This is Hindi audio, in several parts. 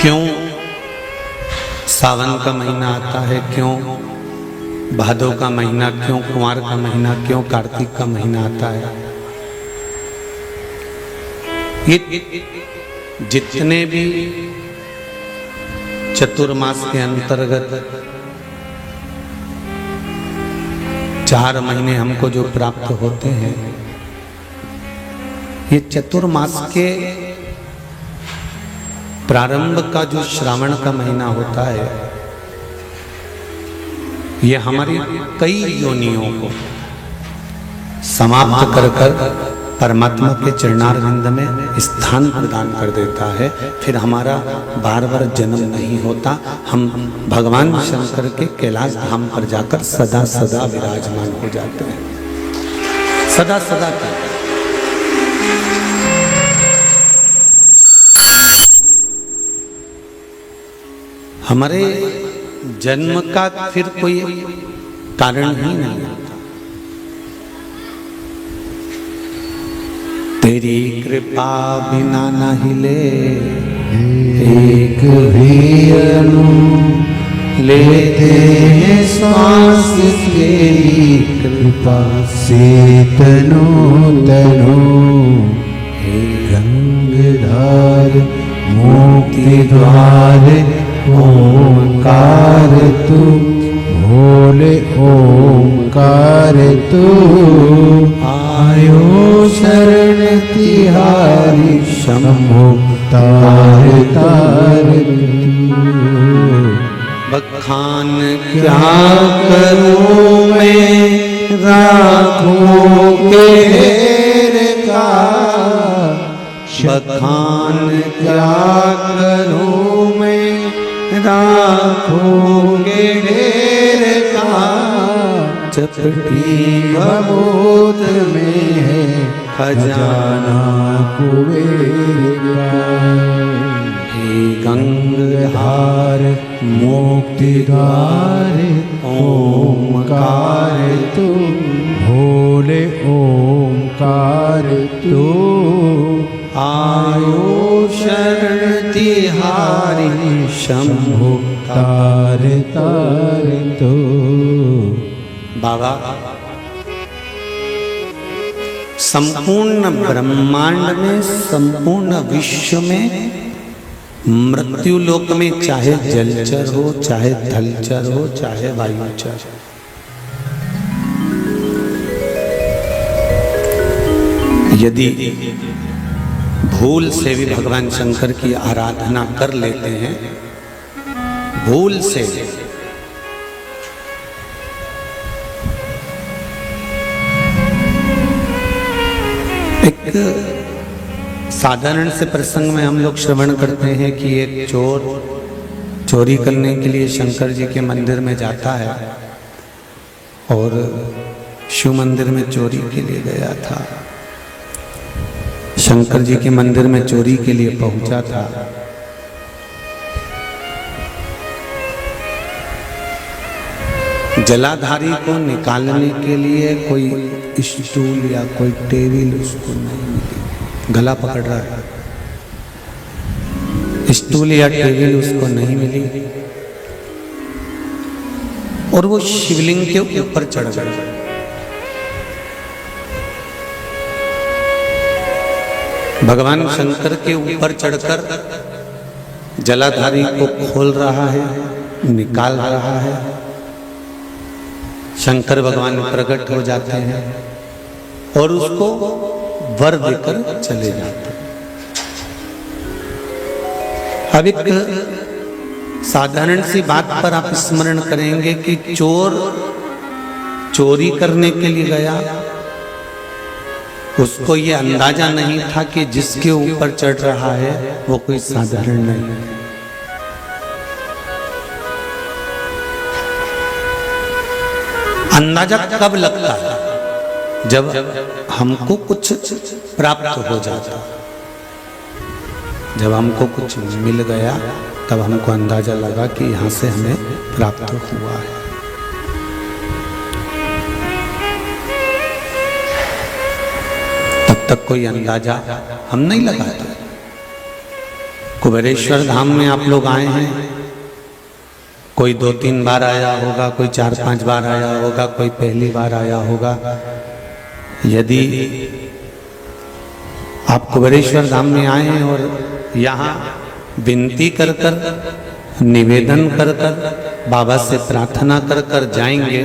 क्यों सावन का महीना आता है, क्यों भादो का महीना, क्यों कुंवार का महीना, क्यों कार्तिक का महीना आता है। ये जितने भी चतुर्मास के अंतर्गत 4 महीने हमको जो प्राप्त होते हैं, ये चतुर्मास के प्रारंभ का जो श्रावण का महीना होता है, ये हमारी कई योनियों को समाप्त कर कर परमात्मा के चरणारविंद में स्थान प्रदान कर देता है। फिर हमारा बार बार जन्म नहीं होता, हम भगवान शंकर के कैलाश धाम पर जाकर सदा सदा विराजमान हो जाते हैं, सदा सदा का। हमारे जन्म का फिर कोई कारण ही नहीं होता। तेरी कृपा बिना न हिले एक भी अणु लेते हैं श्वास, तेरी कृपा से तनो तनो। हे गंगाधार मुक्ति द्वार ओंकार तू, भोले ओंकार तू। आयो शरण तिहारी शंभो तार तार तू। बखान क्या करूं मैं राखों के ढेर का, बखान क्या करूं मैं राखों के ढेर का। चपटी भभूत में है खजाना कुबेर का। हे गंगाधार मुक्ति द्वार ओंकार तू, भोले ओंकार तू। आयो शरण तिहारी शंभो तार तार तो। बाबा संपूर्ण ब्रह्मांड में, संपूर्ण विश्व में, मृत्यु लोक में, चाहे जलचर हो, चाहे थलचर हो, चाहे वायुचर, यदि भूल से भी भगवान शंकर की आराधना कर लेते हैं, भूल से, एक साधारण से प्रसंग में हम लोग श्रवण करते हैं कि एक चोर चोरी करने के लिए शंकर जी के मंदिर में जाता है और शिव मंदिर में चोरी के लिए गया था। शंकर जी के मंदिर में चोरी के लिए पहुंचा था। जलाधारी को निकालने के लिए कोई स्टूल या कोई टेबल उसको नहीं मिली, गला पकड़ रहा है, स्टूल या टेबल उसको नहीं मिली और वो शिवलिंग के ऊपर चढ़ गया। भगवान शंकर के ऊपर चढ़कर जलाधारी को खोल रहा है, निकाल रहा है। शंकर भगवान प्रकट हो जाते हैं और उसको वर देकर चले जाते हैं। अब एक साधारण सी बात पर आप स्मरण करेंगे कि चोर चोरी करने के लिए गया, उसको ये अंदाजा नहीं था कि जिसके ऊपर चढ़ रहा है वो कोई साधारण नहीं है। अंदाजा कब लगता है? जब हमको कुछ प्राप्त हो जाता, जब हमको कुछ मिल गया तब हमको अंदाजा लगा कि यहाँ से हमें प्राप्त हुआ है। तब तक कोई अंदाजा हम नहीं लगाते। कुबेरेश्वर धाम में आप लोग आए हैं, कोई 2-3 बार आया होगा, कोई 4-5 बार आया होगा, कोई पहली बार आया होगा। यदि आप कुबेरेश्वर धाम में आए हैं और यहाँ विनती कर कर, निवेदन कर कर, बाबा से प्रार्थना कर कर जाएंगे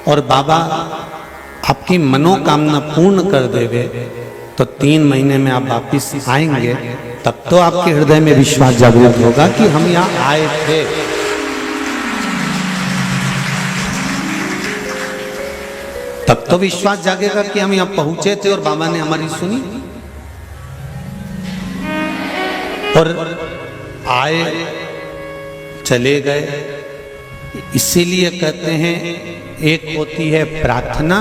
और बाबा आपकी मनोकामना पूर्ण कर देवे, तो 3 महीने में आप वापिस आएंगे। तब तो आपके हृदय में विश्वास जागृत होगा कि हम यहाँ आए थे। तब तो विश्वास जागेगा कि हम यहाँ पहुंचे थे और बाबा ने हमारी सुनी। और आए चले गए, इसीलिए कहते हैं एक होती है प्रार्थना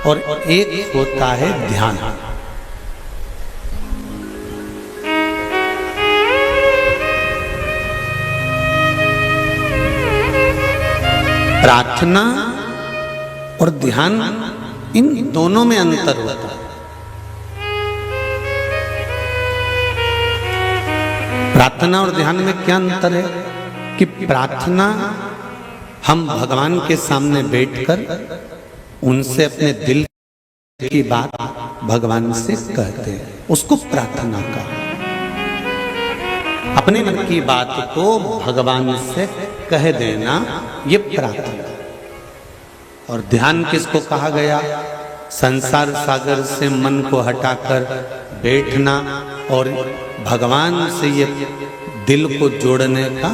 और एक होता है ध्यान। प्रार्थना और ध्यान, इन दोनों में अंतर होता है। प्रार्थना और ध्यान में क्या अंतर है कि प्रार्थना हम भगवान के सामने बैठकर उनसे अपने दिल की बात भगवान से कहते हैं, उसको प्रार्थना का। अपने मन की बात को भगवान से कह देना, ये प्रार्थना। और ध्यान किसको कहा गया? संसार सागर से मन को हटाकर बैठना और भगवान से ये दिल को जोड़ने का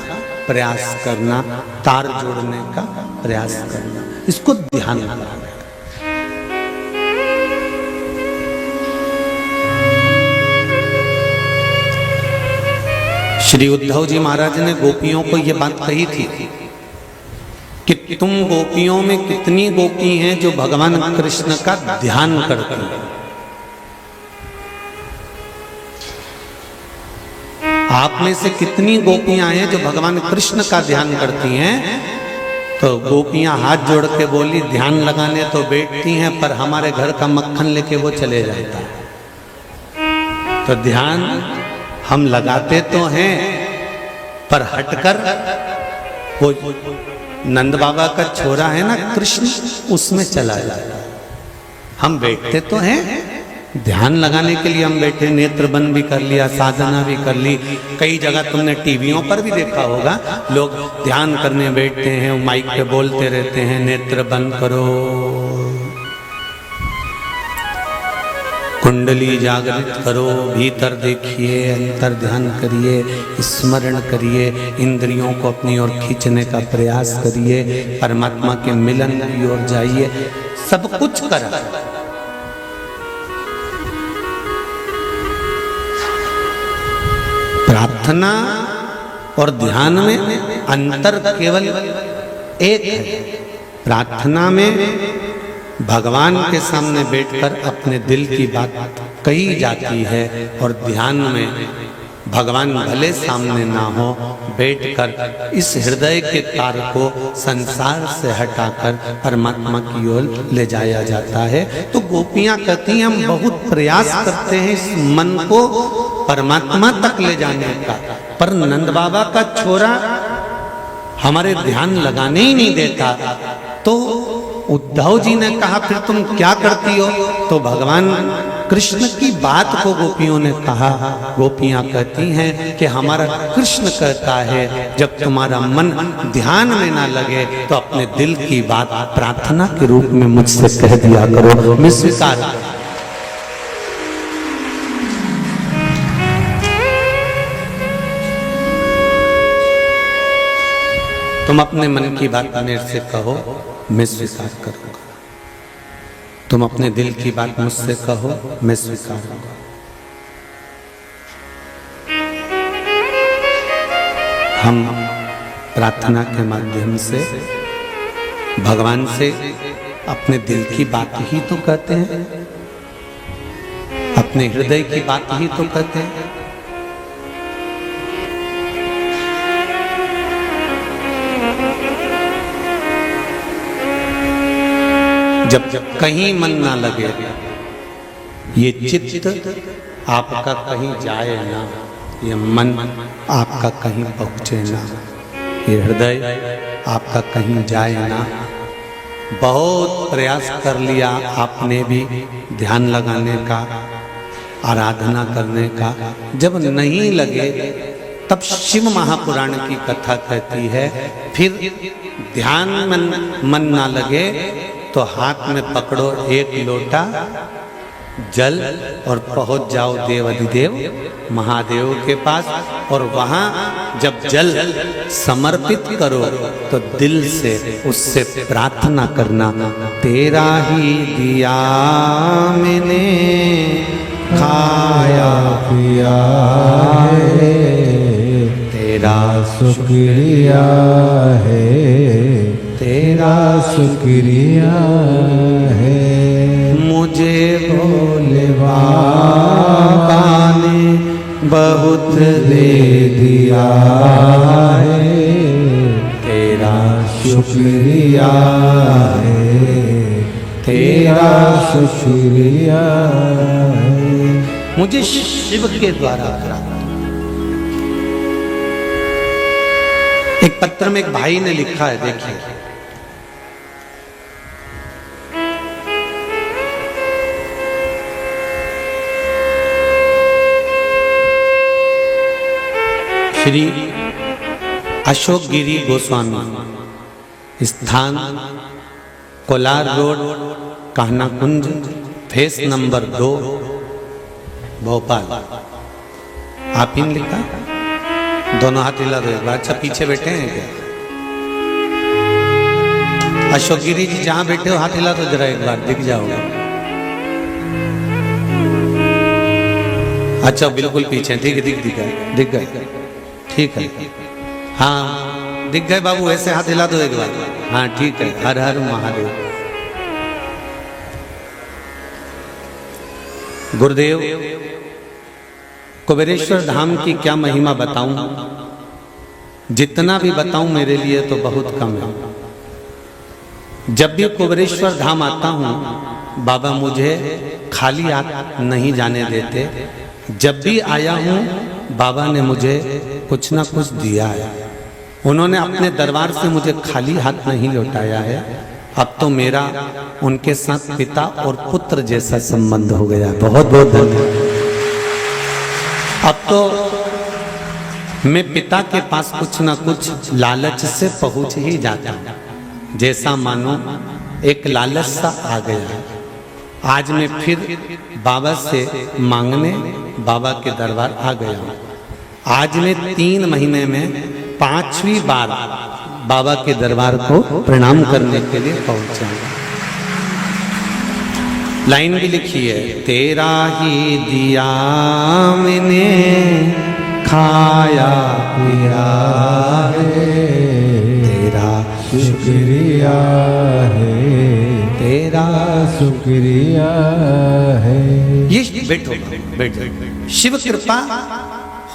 प्रयास करना, तार जोड़ने का प्रयास करना, इसको ध्यान कहा गया। श्री उद्धव जी महाराज ने गोपियों को यह बात कही थी कि तुम गोपियों में कितनी गोपी हैं जो भगवान कृष्ण का ध्यान करती हैं। आप में से कितनी गोपियां हैं जो भगवान कृष्ण का ध्यान करती हैं? तो गोपियां हाथ जोड़ के बोली, ध्यान लगाने तो बैठती हैं पर हमारे घर का मक्खन लेके वो चले जाता है। तो ध्यान हम लगाते तो हैं पर हटकर, वो नंद बाबा का छोरा है ना कृष्ण, उसमें चला जाता है। हम बैठते तो हैं, ध्यान लगाने के लिए हम बैठे, नेत्र बंद भी कर लिया, साधना भी कर ली। कई जगह तुमने टीवियों पर भी देखा होगा, लोग ध्यान करने बैठते हैं, माइक पे बोलते रहते हैं, नेत्र बंद करो, कुंडली जागृत करो, भीतर देखिए, अंतर ध्यान करिए, स्मरण करिए, इंद्रियों को अपनी ओर खींचने का प्रयास करिए, परमात्मा के मिलन की ओर जाइए। सब कुछ करा, प्रार्थना और ध्यान में अंतर केवल एक है। प्रार्थना में भगवान के सामने बैठकर अपने दिल की बात कही जाती है और ध्यान में भगवान भले सामने ना हो, बैठकर इस हृदय के तार को संसार से हटाकर परमात्मा की ओर ले जाया जाता है। तो गोपियां कहती हैं हम बहुत प्रयास करते हैं इस मन को परमात्मा तक ले जाने का, पर नंद बाबा का छोरा हमारे ध्यान लगाने ही नहीं देता। तो उद्धव जी ने कहा फिर तुम क्या करती हो? तो भगवान कृष्ण की बात को गोपियों ने कहा। गोपियां कहती हैं कि हमारा कृष्ण कहता है जब तुम्हारा मन ध्यान में ना लगे तो अपने दिल की बात प्रार्थना के रूप में मुझसे कह दिया करो, मैं स्वीकार करूं। तुम अपने मन की बात मेरे से कहो, मैं स्वीकार करूंगा। तुम अपने दिल की बात मुझसे कहो, मैं स्वीकार करूंगा। हम प्रार्थना के माध्यम से भगवान से अपने दिल की बात ही तो कहते हैं, अपने हृदय की बात ही तो कहते हैं। जब कहीं मन ना लगे, ये चित्त आपका कहीं जाए ना, ये मन आपका कहीं पहुँचे ना, ये हृदय आपका कहीं जाए ना। बहुत प्रयास कर लिया आपने भी ध्यान लगाने का, आराधना करने का, जब नहीं लगे तब शिव महापुराण की कथा कहती है, फिर ध्यान मन ना लगे तो हाथ में पकड़ो एक लोटा जल और पहुंच जाओ देवाधिदेव महादेव के पास, और वहां जब जल समर्पित करो तो दिल से उससे प्रार्थना करना, तेरा ही दिया मैंने खाया पिया है, तेरा शुक्रिया है, तेरा शुक्रिया है। मुझे भोले बाबा ने बहुत दे दिया है, तेरा शुक्रिया है, तेरा शुक्रिया है। मुझे शिव के द्वारा प्राप्त। एक पत्र में एक भाई ने लिखा है, देखिए, श्री अशोक गिरी गोस्वामी, स्थान कोलार रोड, कहना कुंज, फेस नंबर 2, भोपाल। आप इन लिखा, दोनों हाथ हिला दो एक बार। अच्छा, पीछे बैठे हैं क्या? अशोक गिरी जी जहां बैठे हो हाथ हिला दो जरा एक बार, दिख जाओगे। अच्छा, बिल्कुल पीछे, ठीक है, दिख गए, ठीक है, हाँ दिख गए बाबू, ऐसे हाथ हिला दो एक बार, हाँ ठीक है। हर हर महादेव। गुरुदेव, कुबेरेश्वर धाम की क्या महिमा बताऊं, जितना भी बताऊं मेरे लिए तो बहुत कम है। जब भी कुबेरेश्वर धाम आता हूं, बाबा मुझे खाली हाथ नहीं जाने देते। जब भी आया हूं, बाबा ने मुझे कुछ ना कुछ दिया है। उन्होंने अपने दरबार से मुझे खाली हाथ नहीं लौटाया है। अब तो मेरा उनके साथ पिता और पुत्र जैसा संबंध हो गया। बहुत बहुत धन्यवाद। अब तो मैं पिता के पास कुछ ना कुछ लालच से पहुंच ही जाता हूं, जैसा मानो एक लालच सा आ गया। आज मैं फिर बाबा से मांगने बाबा के दरबार आ गया हूं। आज मैं 3 महीने में 5वीं बार बाबा के दरबार को प्रणाम करने के लिए पहुंचा। लाइन भी लिखी है, तेरा ही दिया मैंने खाया पिया है, तेरा शुक्रिया है, तेरा शुक्रिया है। ये बैठो, शिव कृपा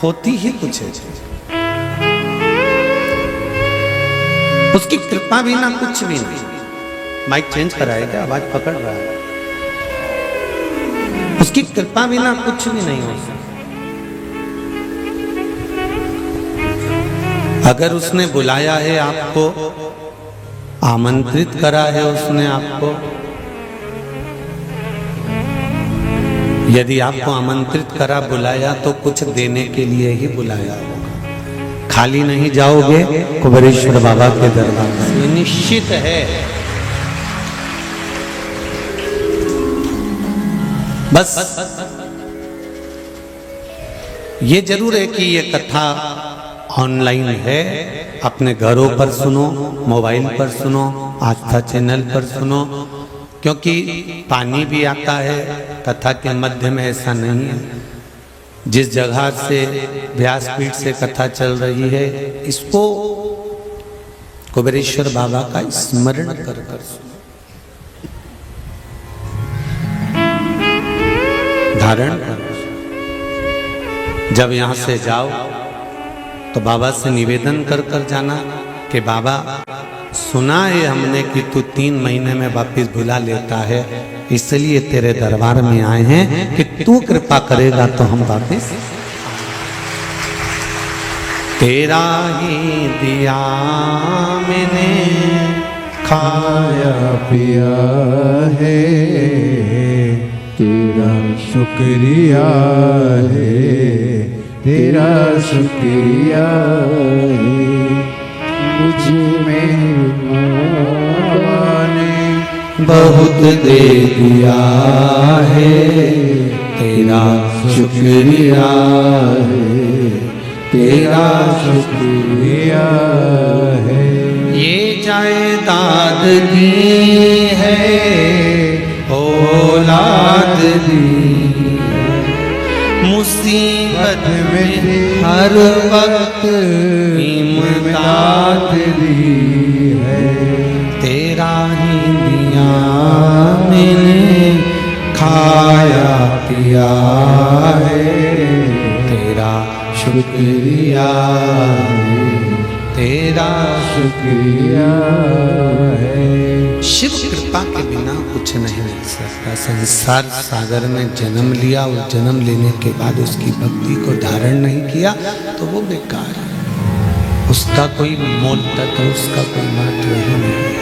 होती ही कुछ है, उसकी कृपा भी ना कुछ भी नहीं। माइक चेंज कराएगा, आवाज पकड़ रहा है। उसकी कृपा बिना कुछ भी नहीं हो सकता। अगर उसने बुलाया है आपको, आमंत्रित करा है उसने आपको, यदि आपको आमंत्रित करा, बुलाया, तो कुछ देने के लिए ही बुलाया होगा। खाली नहीं जाओगे कुबेरेश्वर बाबा के दरबार में, ये निश्चित है। बस ये जरूर है कि ये कथा ऑनलाइन है, अपने घरों पर सुनो, मोबाइल पर सुनो, आस्था चैनल पर सुनो, क्योंकि पानी भी आता है कथा के मध्य में, ऐसा नहीं है। जिस जगह से व्यासपीठ से कथा चल रही है, इसको कुबेरेश्वर बाबा का स्मरण कर कर सुनो, धारण कर। जब यहाँ से जाओ तो बाबा से निवेदन कर कर जाना कि बाबा, सुना है हमने कि तू 3 महीने में वापिस बुला लेता है, इसलिए तेरे दरबार में आए हैं कि तू कृपा करेगा तो हम वापिस। तेरा ही दिया मैंने खाया पिया है, तेरा शुक्रिया है, तेरा शुक्रिया है। मुझ में ने बहुत दे दिया है, तेरा शुक्रिया है, तेरा शुक्रिया है। ये जायदाद दी है, औलाद दी, मुसीबत में हर वक्त इमदाद दी है। तेरा ही दिया मैंने खाया पिया है, तेरा शुक्रिया है, तेरा शुक्रिया है। शिव कृपा के बिना कुछ नहीं मिल सकता। संसार सागर में जन्म लिया और जन्म लेने के बाद उसकी भक्ति को धारण नहीं किया तो वो बेकार है, उसका कोई मोल तत्व, उसका कोई महत्व ही नहीं है।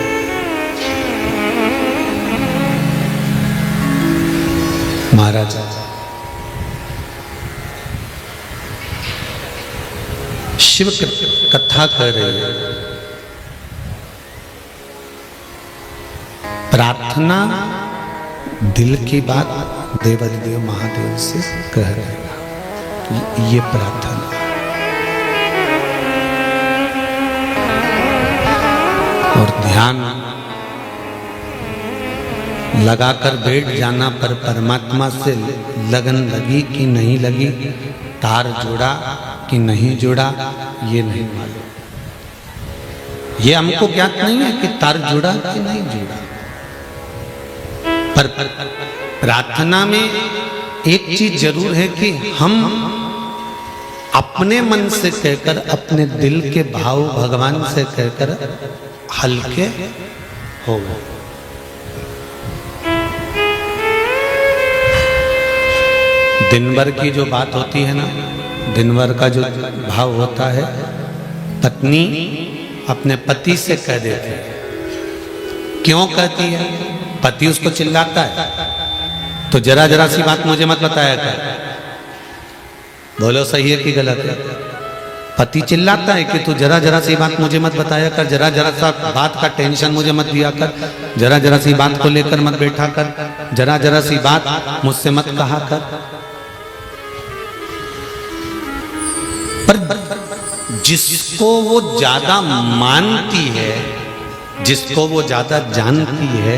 महाराज शिव कथा कर रही है, प्रार्थना दिल की बात देवाधिदेव महादेव से कह रहे हैं। ये प्रार्थना और ध्यान लगाकर बैठ जाना पर परमात्मा से लगन लगी कि नहीं लगी, तार जुड़ा कि नहीं जुड़ा, ये नहीं मालूम। ये हमको ज्ञात नहीं है कि तार जुड़ा कि नहीं जुड़ा, पर प्रार्थना में एक चीज जरूर है कि हम अपने मन से कहकर, अपने दिल के भाव भगवान से कहकर हल्के हो गए। दिन भर की जो बात होती है ना, दिन भर का जो भाव होता है, पत्नी अपने पति से कह देती है। क्यों कहती है? पति उसको चिल्लाता है तो जरा जरा सी बात मुझे मत बताया कर, बोलो सही है कि गलत है? पति चिल्लाता है कि तू जरा जरा सी बात मुझे मत बताया कर, जरा जरा सा बात का टेंशन मुझे मत दिया कर, जरा जरा सी बात को लेकर मत बैठा कर, जरा जरा सी बात मुझसे मत कहा कर। पर जिसको वो ज्यादा मानती है, जिसको वो ज्यादा जानती है,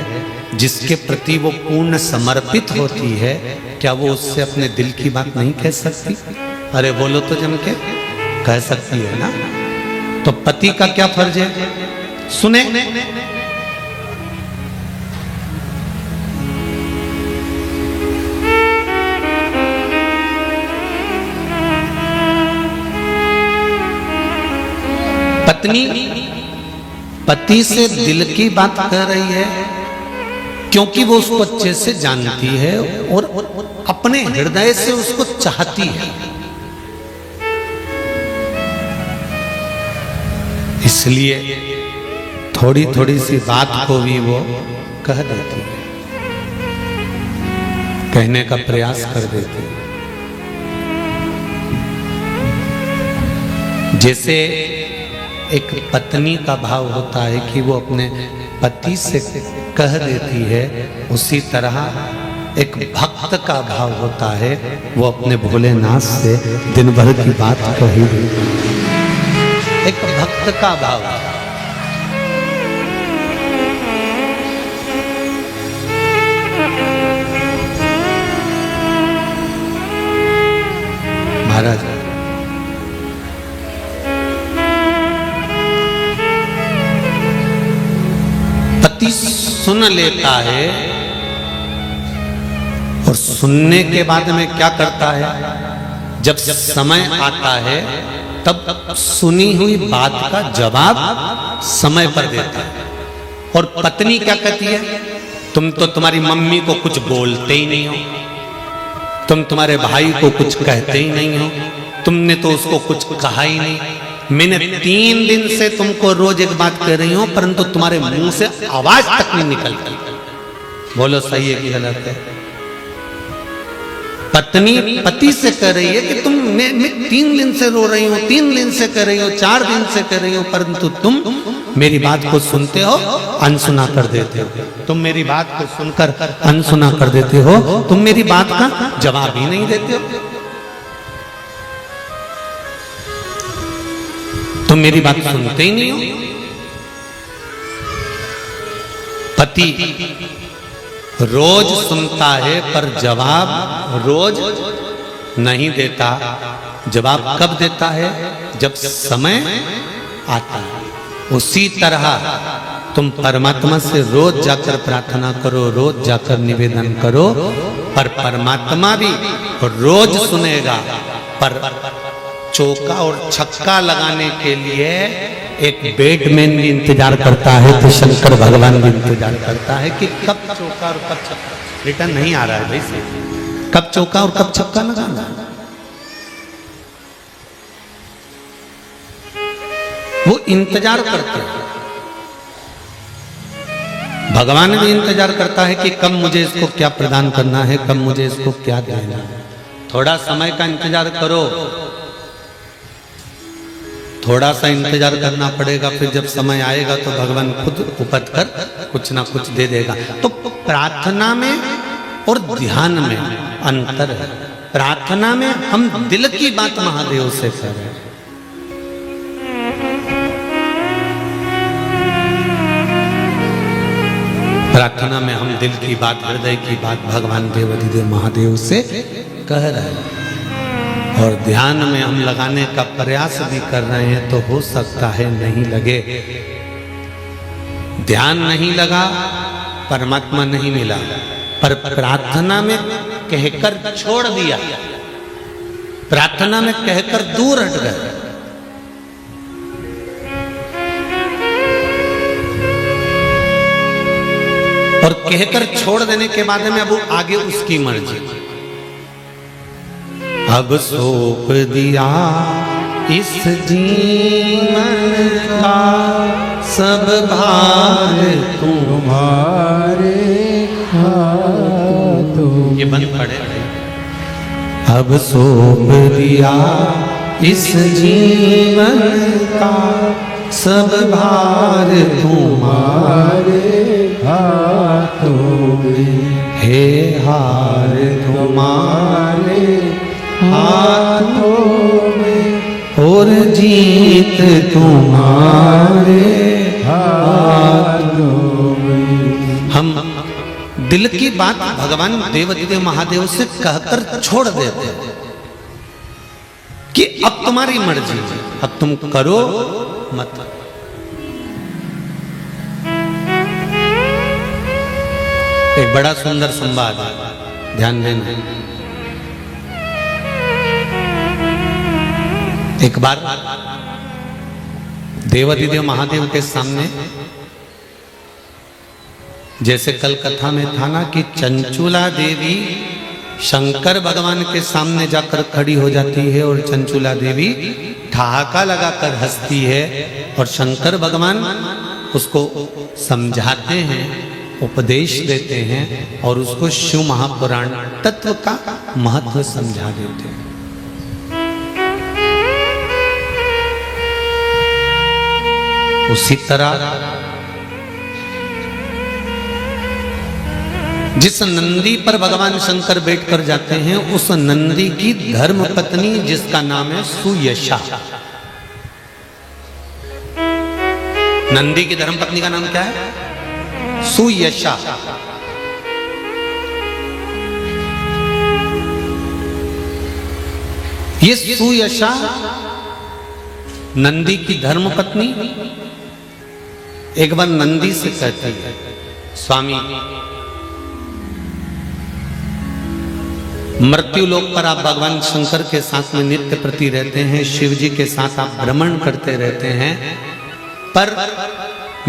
जिसके प्रति वो पूर्ण समर्पित होती है, क्या वो उससे अपने दिल की बात नहीं कह सकती? अरे बोलो तो जम के, कह सकती है ना। तो पति का क्या फर्ज है? सुने, पत्नी पति से दिल की बात कह रही है क्योंकि वो उसको अच्छे से जानती है और अपने हृदय से उसको चाहती है, इसलिए थोड़ी थोड़ी सी बात को भी वो कह देती है, कहने का प्रयास कर देती है। जैसे एक पत्नी का भाव होता है कि वो अपने पति से कह देती है, उसी तरह एक भक्त का भाव होता है, वो अपने भोलेनाथ से दिन भर की बात कही देती है। एक भक्त का भाव है। महाराज पति सुन लेता है और सुनने के बाद में क्या करता है, जब समय आता है तब सुनी हुई बात का जवाब समय पर देता है। और पत्नी क्या कहती है, तुम तो तुम्हारी मम्मी को कुछ बोलते ही नहीं हो, तुम तुम्हारे भाई को कुछ कहते ही नहीं हो, तुमने तो उसको कुछ कहा ही नहीं, मैंने 3 दिन से तुमको रोज एक बात कह रही हूं, परंतु तुम्हारे मुंह से आवाज तक नहीं निकलती। बोलो सही है कि गलत है? पत्नी पति से कह रही है कि मैं 3 दिन से रो रही हूं, 3 दिन से कह रही हूं, 4 दिन से कह रही हूं, परंतु तुम मेरी बात को सुनते हो, अनसुना कर देते हो। तुम मेरी बात को सुनकर अनसुना कर देते हो, तुम मेरी बात का जवाब ही नहीं देते हो, तुम मेरी बात सुनते ही नहीं हो। पति रोज सुनता है पर जवाब रोज नहीं देता। जवाब कब देता है? जब समय आता है। उसी तरह तुम परमात्मा से रोज जाकर प्रार्थना करो, रोज जाकर निवेदन करो, पर परमात्मा भी रोज सुनेगा। पर चौका और छक्का लगाने के लिए एक बैटमैन भी इंतजार करता है, तो शंकर भगवान भी इंतजार करता है कि कब चौका और कब छक्का। रिटर्न नहीं आ रहा है भाई से, कब चौका और कब छक्का लगाना। वो इंतजार करते हैं। भगवान भी इंतजार करता है कि कब मुझे इसको क्या प्रदान करना है, कब मुझे इसको क्या देना है। थोड़ा समय का इंतजार करो, थोड़ा सा इंतजार करना पड़ेगा, फिर जब समय आएगा तो भगवान खुद उपत कर कुछ ना कुछ दे देगा। तो प्रार्थना में और ध्यान में अंतर है। प्रार्थना में हम दिल की बात महादेव से करें, प्रार्थना में हम दिल की बात, हृदय की बात भगवान देवाधिदेव महादेव से कह रहे हैं। और ध्यान में हम लगाने का प्रयास भी कर रहे हैं, तो हो सकता है नहीं लगे। ध्यान नहीं लगा, परमात्मा नहीं मिला, पर प्रार्थना में कहकर छोड़ दिया, प्रार्थना में कहकर दूर हट गए। और कहकर छोड़ देने के बाद में अब आगे उसकी मर्जी। अब सौंप दिया इस जीवन का सब भार तुम्हारे हाथों। ये बंद पड़े। अब सौंप दिया इस जीवन का सब भार तुम्हारे हाथों में, हे हार तुम्हारे हाथों में, और जीत तुम्हारे हाथों में। हम दिल की बात भगवान देवाधिदेव महादेव से कहकर छोड़ देते हैं कि अब तुम्हारी मर्जी, अब तुम करो मत। एक बड़ा सुंदर संवाद, ध्यान देना। एक बार देवाधिदेव महादेव के सामने, जैसे कल कथा में था ना कि चंचुला देवी शंकर भगवान के सामने जाकर खड़ी हो जाती है और चंचुला देवी ठहाका लगाकर हंसती है, और शंकर भगवान उसको समझाते हैं, उपदेश देते हैं और उसको शिव महापुराण तत्व का महत्व समझा देते हैं। उसी तरह जिस नंदी पर भगवान शंकर बैठकर जाते हैं, उस नंदी की धर्म पत्नी जिसका नाम है सुयशा। नंदी की धर्म पत्नी का नाम क्या है? सुयशा। ये सुयशा नंदी की धर्म पत्नी एक बार नंदी से कहती है, स्वामी मृत्यु लोक पर आप भगवान शंकर के साथ में नित्य प्रति रहते हैं, शिव जी के साथ आप भ्रमण करते रहते हैं, पर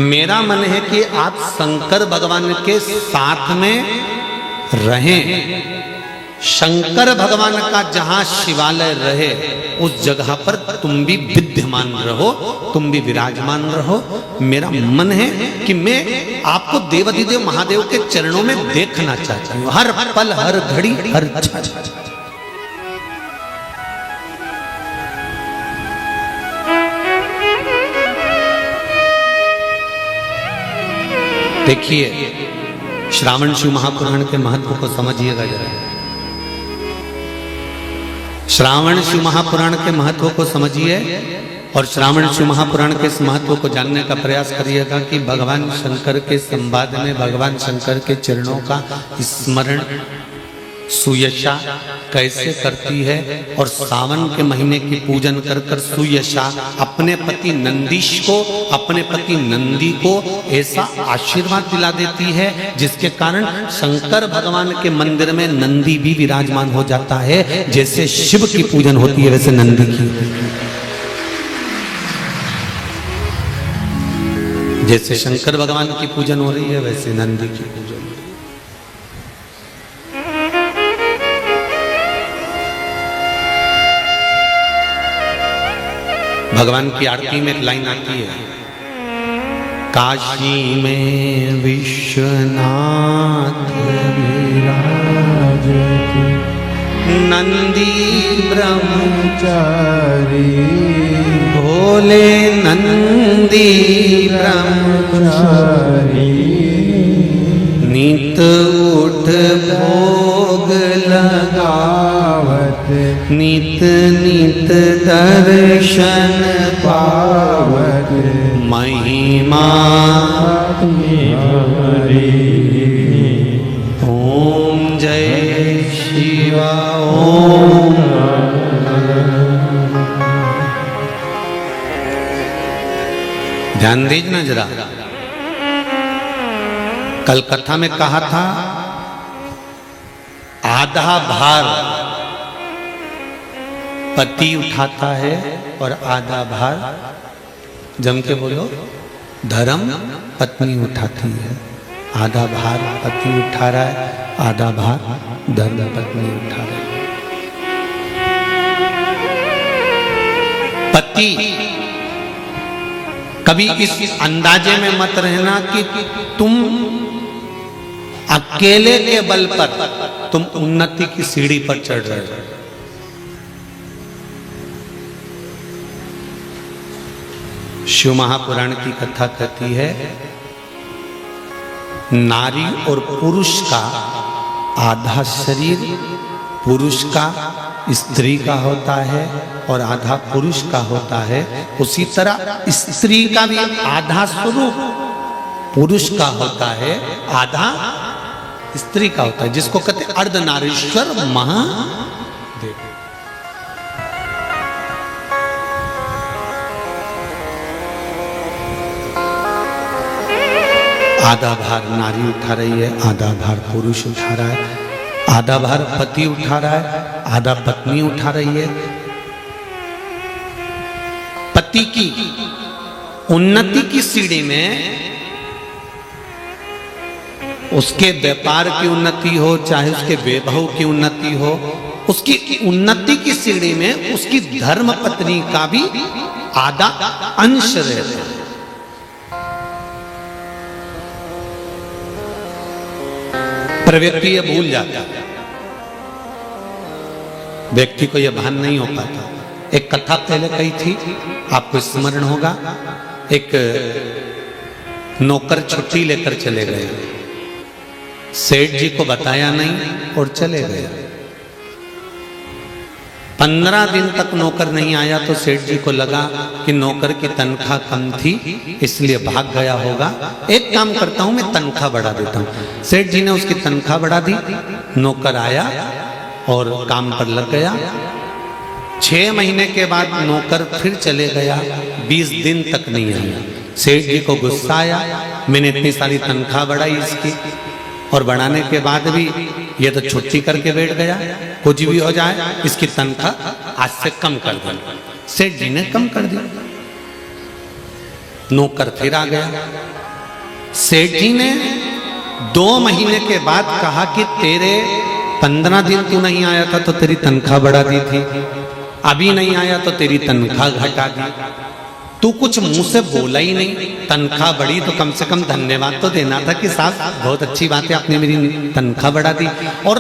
मेरा मन है कि आप शंकर भगवान के साथ में रहें, शंकर भगवान का जहां शिवालय रहे उस जगह पर तुम भी विद्यमान रहो, तुम भी विराजमान रहो। मेरा मन है कि मैं आपको देवाधिदेव महादेव के चरणों में देखना चाहती हूं, हर पल, हर घड़ी, हर क्षण। देखिए, श्रावण शिव महापुराण के महत्व को समझिएगा जरा। श्रावण शिव महापुराण के महत्व को समझिए और श्रावण शिव महापुराण के इस महत्व को जानने का प्रयास करिएगा कि भगवान शंकर के संवाद में भगवान शंकर के चरणों का स्मरण सुयशा कैसे करती है और सावन के महीने की पूजन कर कर सुयशा अपने पति नंदीश को, अपने पति नंदी को ऐसा आशीर्वाद दिला देती है जिसके कारण शंकर भगवान के मंदिर में नंदी भी विराजमान हो जाता है। जैसे शिव की पूजन होती है वैसे नंदी की, जैसे शंकर भगवान की पूजन हो रही है वैसे नंदी की पूजन। भगवान की आरती में एक लाइन आती है, काशी में विश्वनाथ विराजते नंदी ब्रह्मचारी, भोले नंदी ब्रह्मचारी, नित उठ भोग लगावत, नित नित दर्शन पावत, महिमा ओम जय शिवा ओम। ध्यान दीजिए ना जरा, कल कथा में कहा था आधा भार पति उठाता है और आधा भार, जम के बोलो, धर्म पत्नी उठाती है। आधा भार पति उठा रहा है, आधा भार धर्म पत्नी उठा रही है। पति कभी इस अंदाजे में मत रहना कि तुम अकेले के बल पर तुम उन्नति की सीढ़ी पर चढ़ रहे हो। शिव महापुराण की कथा कहती है, नारी और पुरुष का आधा शरीर पुरुष का स्त्री का होता है और आधा पुरुष का होता है। उसी तरह स्त्री का भी आधा स्वरूप पुरुष का होता है, आधा स्त्री का होता है, जिसको कहते हैं अर्धनारीश्वर महादेव। आधा भार नारी उठा रही है, आधा भार पुरुष उठा रहा है, आधा भार पति उठा रहा है, आधा पत्नी उठा रही है। पति की उन्नति की सीढ़ी में उसके व्यापार की उन्नति हो, चाहे उसके वैभव की उन्नति हो, उसकी उन्नति की सीढ़ी में उसकी धर्म पत्नी का भी आधा अंश रहता है। पर व्यक्ति यह भूल जाता है, व्यक्ति को यह भान नहीं हो पाता। एक कथा पहले कही थी, आपको स्मरण होगा, एक नौकर छुट्टी लेकर चले गए, सेठ जी को बताया नहीं और चले गए। 15 दिन तक नौकर नहीं आया तो सेठ जी को लगा कि नौकर की तनख्वाह कम थी इसलिए भाग गया होगा। एक काम करता हूं, मैं तनख्वाह बढ़ा देता हूं। सेठ जी ने उसकी तनख्वाह बढ़ा दी, नौकर आया और काम पर लग गया। 6 महीने के बाद नौकर फिर चले गया, 20 दिन तक नहीं आया। सेठ जी को गुस्सा आया, मैंने इतनी सारी तनख्वाह बढ़ाई इसकी और बढ़ाने के बाद भी ये तो छुट्टी करके बैठ गया, कुछ भी हो जाए इसकी तनख्वाह आज से कम कर दो। सेठ जी ने कम कर दी, नौकर फिर आ गया। सेठ जी ने 2 महीने के बाद कहा कि तेरे 15 दिन तू नहीं आया था तो तेरी तनख्वाह बढ़ा दी थी, अभी नहीं आया तो तेरी तनख्वाह घटा दी। तू कुछ मुंह से बोला ही नहीं, तनख्वाह बढ़ी तो कम से कम धन्यवाद तो देना था कि साहब बहुत अच्छी बात है, आपने मेरी तनख्वाह बढ़ा दी। और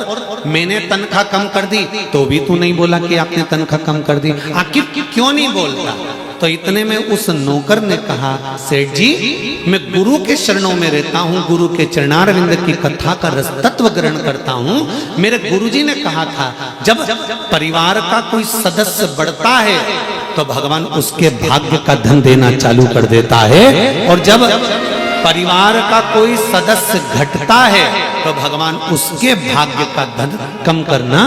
मैंने तनख्वाह कम कर दी तो भी तू नहीं बोला कि आपने तनख्वाह कम कर दी, आखिर क्यों नहीं बोलता? तो इतने में उस नौकर ने कहा, सेठ जी मैं गुरु के चरणों में रहता हूँ, गुरु के चरणारविंद की कथा का रस तत्व ग्रहण करता हूँ। मेरे गुरुजी ने कहा था जब परिवार का कोई सदस्य बढ़ता है तो भगवान उसके भाग्य का धन देना चालू कर देता है, और जब परिवार का कोई सदस्य घटता है तो भगवान उसके भाग्य का धन कम करना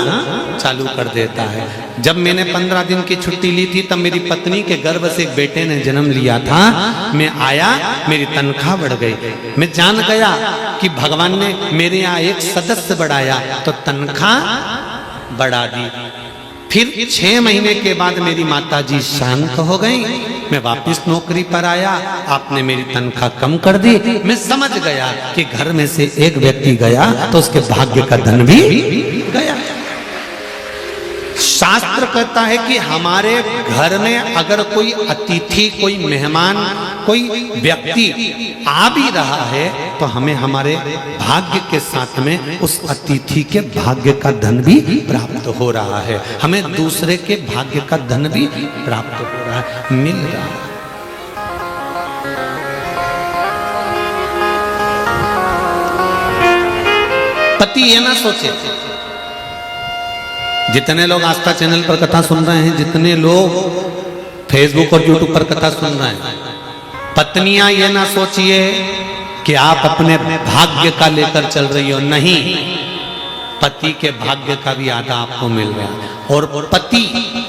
चालू कर देता है। जब मैंने 15 दिन की छुट्टी ली थी तब मेरी पत्नी के गर्भ से एक बेटे ने जन्म लिया था। मैं आया, मेरी तनख्वाह बढ़ गई। मैं जान गया कि भगवान ने मेरे यहाँ एक सदस्य बढ़ाया तो तनख्वाह बढ़ा दी। फिर 6 महीने के बाद मेरी माताजी शांत हो गई, मैं वापस नौकरी पर आया, आपने मेरी तनख्वाह कम कर दी। मैं समझ गया कि घर में से एक व्यक्ति गया तो उसके भाग्य का धन भी गया। शास्त्र कहता है कि हमारे घर में अगर कोई अतिथि, कोई मेहमान, कोई व्यक्ति आ भी रहा है तो हमें हमारे भाग्य के साथ में उस अतिथि के भाग्य का धन भी प्राप्त हो रहा है, हमें दूसरे के भाग्य का धन भी प्राप्त हो रहा है, मिल रहा है। पति ये ना सोचे, जितने लोग आस्था चैनल पर कथा सुन रहे हैं, जितने लोग फेसबुक और यूट्यूब पर कथा सुन रहे हैं, पत्नियां ये ना सोचिए कि आप अपने भाग्य का लेकर चल रही हो, नहीं, पति के भाग्य का भी आधा आपको मिल रहा है। और पति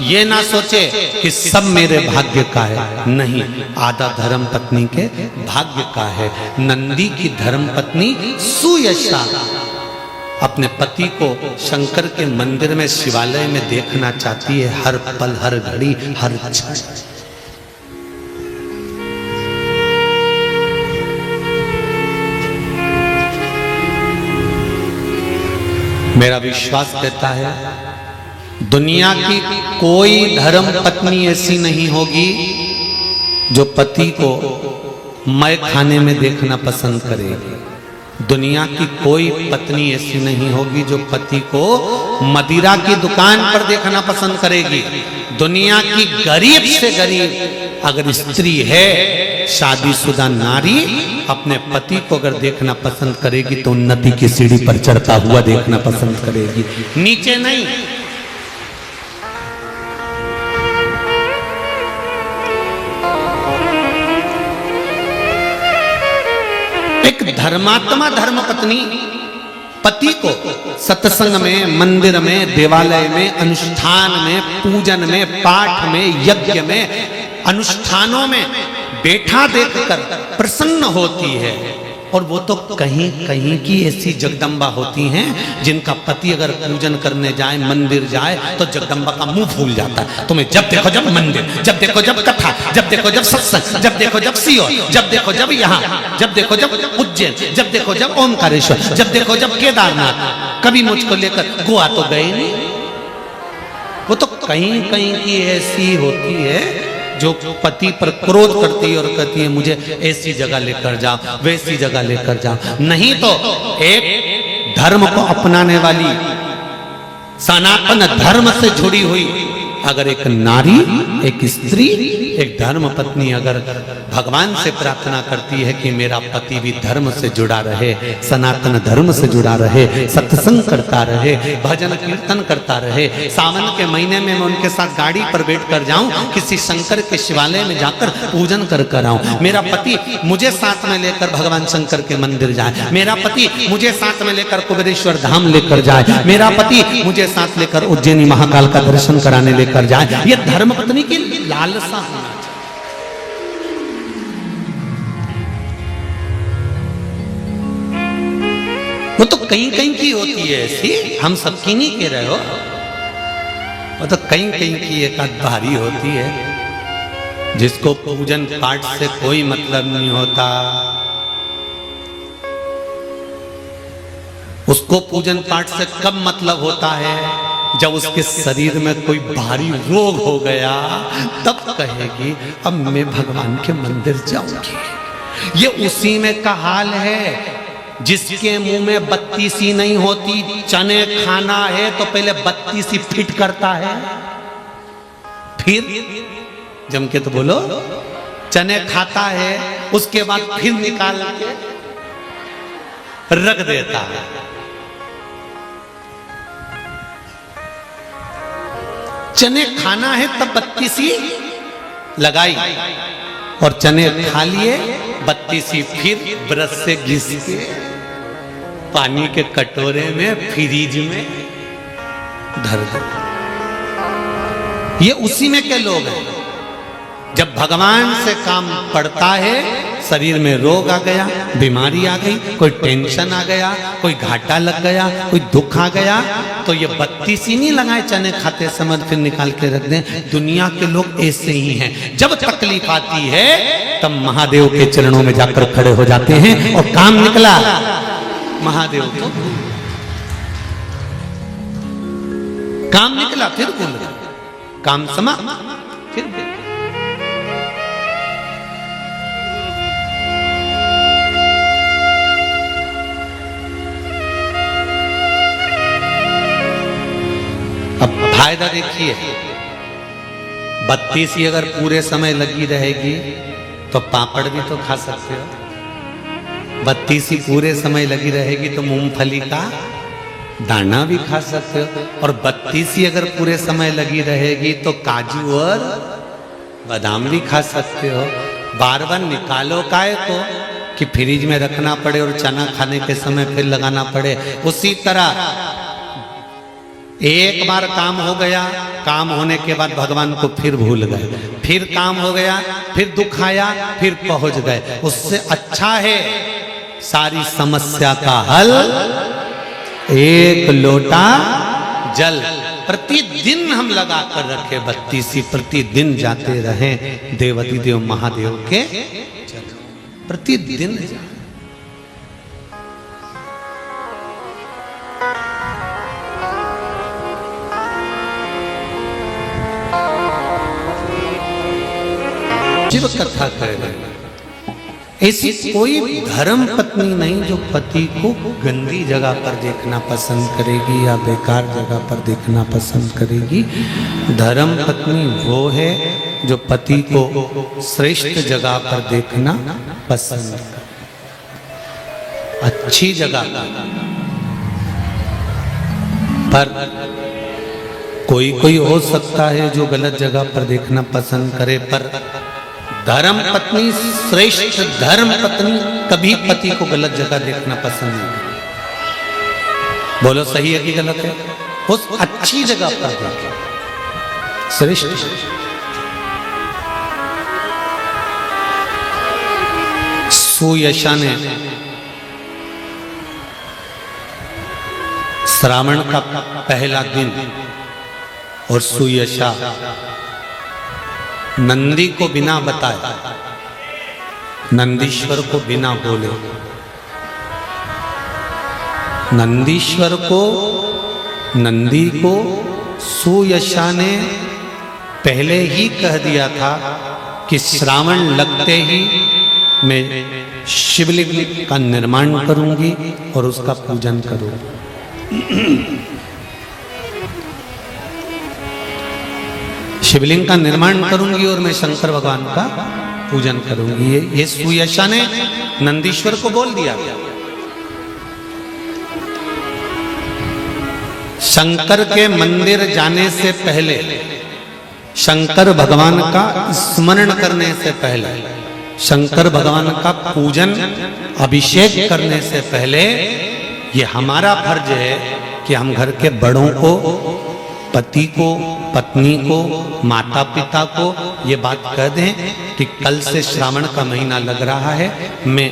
ये ना सोचे कि सब मेरे भाग्य का है, नहीं, आधा धर्म पत्नी के भाग्य का है। नंदी की धर्म पत्नी सुयशा अपने पति को शंकर के मंदिर में, शिवालय में देखना चाहती है, हर पल, हर घड़ी, हर क्षण। मेरा विश्वास कहता है दुनिया की कोई धर्म पत्नी ऐसी नहीं होगी जो पति को मय खाने में देखना पसंद करेगी। दुनिया की कोई पत्नी ऐसी नहीं होगी जो पति को मदिरा की दुकान पर देखना पसंद करेगी। दुनिया की गरीब से गरीब अगर स्त्री है, शादीशुदा नारी, अपने पति को अगर देखना पसंद करेगी तो उन्नति की सीढ़ी पर चढ़ता हुआ देखना पसंद करेगी, नीचे नहीं। एक धर्मात्मा धर्मपत्नी पति को सत्संग में, मंदिर में, देवालय में, अनुष्ठान में, पूजन में, पाठ में, यज्ञ में, अनुष्ठानों में बैठा देखकर प्रसन्न होती है। और वो तो कहीं कहीं की ऐसी जगदम्बा होती हैं जिनका पति अगर पूजन करने जाए, मंदिर जाए, तो जगदम्बा का मुंह फूल जाता है। तुम्हें जब देखो जब मंदिर, जब देखो जब कथा, जब देखो जब सत्संग, जब देखो जब सीओर, जब देखो जब यहाँ, जब देखो जब उज्जैन, जब देखो जब ओमकारेश्वर, जब देखो जब केदारनाथ। कभी मुझको लेकर गोवा तो गए नहीं। वो तो कहीं कहीं की ऐसी होती है जो पति पर क्रोध करती है और कहती है मुझे ऐसी जगह लेकर जाओ, वैसी जगह लेकर जाओ। नहीं तो एक धर्म को अपनाने वाली, सनातन धर्म से जुड़ी हुई अगर एक नारी, एक स्त्री, एक धर्म पत्नी अगर भगवान से प्रार्थना करती है कि मेरा पति भी धर्म से जुड़ा रहे, सनातन धर्म से जुड़ा रहे, सत्संग करता रहे, भजन कीर्तन करता रहे, सावन के महीने में मैं उनके साथ गाड़ी पर बैठ कर जाऊं, किसी शंकर के शिवालय में जाकर पूजन कर कर आऊं, मेरा पति मुझे साथ में लेकर भगवान शंकर के मंदिर जाए, मेरा पति मुझे साथ में लेकर कुबेरेश्वर धाम लेकर जाए, मेरा पति मुझे साथ लेकर उज्जैनी महाकाल का दर्शन कराने लेकर जाए, ये धर्म पत्नी की लालसा होना चाहिए। वो तो कहीं कहीं की होती है ऐसी, हम सबकी नहीं कह रहे हो, वो तो कहीं कहीं की एक भारी होती है जिसको पूजन पाठ से कोई मतलब नहीं होता, उसको पूजन पाठ से कब मतलब होता है? जब उसके शरीर में कोई भारी रोग हो गया, तब कहेगी अब मैं भगवान के मंदिर जाऊंगी। ये उसी में का हाल है जिसके मुंह में बत्ती सी नहीं होती। चने खाना है तो पहले बत्ती सी फिट करता है, फिर जम के तो बोलो, चने खाता है, उसके बाद फिर निकाल के रख देता है। चने खाना है तब बत्ती सी लगाई और चने खा लिए, बत्ती सी फिर ब्रश से घिस के पानी के कटोरे में फ्रिज में धर दो। ये उसी में के लोग हैं। जब भगवान से काम पड़ता है, शरीर में रोग आ गया, बीमारी आ गई, कोई टेंशन आ गया, कोई घाटा लग गया, कोई दुख आ गया, तो ये बत्ती सी नहीं लगाए चने खाते समय फिर निकाल के रख दें। दुनिया के लोग ऐसे ही हैं। जब तकलीफ आती है तब महादेव के चरणों में जाकर खड़े हो जाते हैं और काम निकला महादेव को, काम निकला फिर बोल रहा, काम समा फिर बोल। अब फायदा देखिए, बत्ती सी अगर पूरे समय लगी रहेगी तो पापड़ भी तो खा सकते हो। बत्ती सी पूरे समय लगी रहेगी तो मूंगफली का दाना भी खा सकते हो। और बत्ती सी अगर पूरे समय लगी रहेगी तो काजू और बादाम भी खा सकते हो। बार बार निकालो काहे को कि फ्रिज में रखना पड़े और चना खाने के समय फिर लगाना पड़े। उसी तरह एक बार काम हो गया, काम होने के बाद भगवान को फिर भूल गए, फिर काम हो गया, फिर दुख आया, फिर पहुंच गए। उससे अच्छा है सारी समस्या का हल एक लोटा जल। प्रतिदिन हम लगा कर रखे बत्ती सी, प्रतिदिन जाते रहे देवती देव महादेव के प्रतिदिन। शिव कथा करेगा। ऐसी कोई धर्म पत्नी नहीं जो पति को गंदी जगह पर देखना पसंद करेगी या बेकार जगह पर देखना पसंद करेगी। धर्म पत्नी वो है जो पति को श्रेष्ठ जगह पर देखना पसंद करे, अच्छी जगह पर। कोई कोई हो सकता है जो गलत जगह पर देखना पसंद करे, पर धर्म पत्नी, श्रेष्ठ धर्म पत्नी कभी पति को गलत जगह देखना पसंद नहीं करती। बोलो सही है कि गलत है? उस अच्छी जगह पर देखे, श्रेष्ठ। सुयशा ने श्रावण का पहला दिन और सुयशा नंदी को बिना बताए, नंदीश्वर को बिना बोले, नंदीश्वर को, नंदी को सुयशा ने पहले ही कह दिया था कि श्रावण लगते ही मैं शिवलिंग का निर्माण करूंगी और उसका पूजन करूंगी। शिवलिंग का निर्माण करूंगी और मैं शंकर भगवान का पूजन करूंगी। ये सुयशा ने नंदीश्वर को बोल दिया। शंकर के मंदिर जाने से पहले, शंकर भगवान का स्मरण करने से पहले, शंकर भगवान का पूजन अभिषेक करने से पहले ये हमारा फर्ज है कि हम घर के बड़ों को, पति को, पत्नी को, माता पिता को ये बात कह दें कि कल से श्रावण का महीना लग रहा है, मैं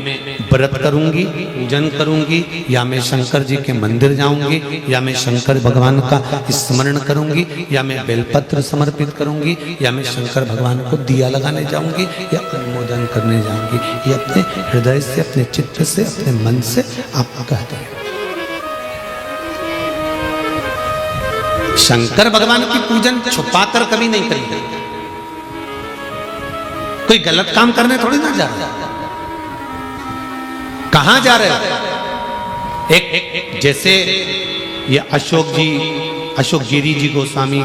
व्रत करूंगी, पूजन करूंगी, या मैं शंकर जी के मंदिर जाऊंगी, या मैं शंकर भगवान का स्मरण करूंगी, या मैं बेलपत्र समर्पित करूंगी, या मैं शंकर भगवान को दिया लगाने जाऊंगी या अनुमोदन करने जाऊंगी। ये अपने हृदय से, अपने चित्त से, अपने मन से आप कह दें। शंकर भगवान की पूजन छुपाकर कभी नहीं करेंगे। कोई गलत काम करने थोड़ी ना जा रहा। कहां जा रहे हो? एक जैसे ये अशोक गिरी जी गोस्वामी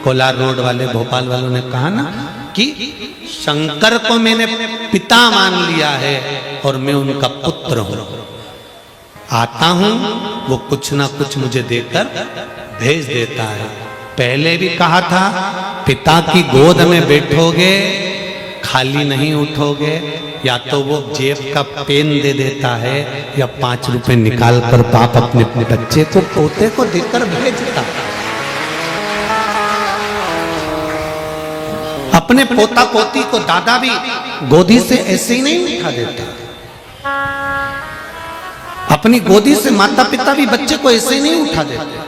कोलार रोड वाले भोपाल वालों ने कहा ना कि शंकर को मैंने पिता मान लिया है और मैं उनका पुत्र हूं। आता हूं वो कुछ ना कुछ मुझे देकर भेज देता है। पहले भी कहा था पिता की गोद में बैठोगे खाली नहीं उठोगे, या तो वो जेब का पेन दे देता है या 5 रुपए निकाल कर बाप अपने बच्चे को पोते को देकर भेजता। अपने पोता पोती को दादा भी गोदी से ऐसे ही नहीं उठा देता। अपनी गोदी से माता पिता भी बच्चे को ऐसे ही नहीं उठा देते,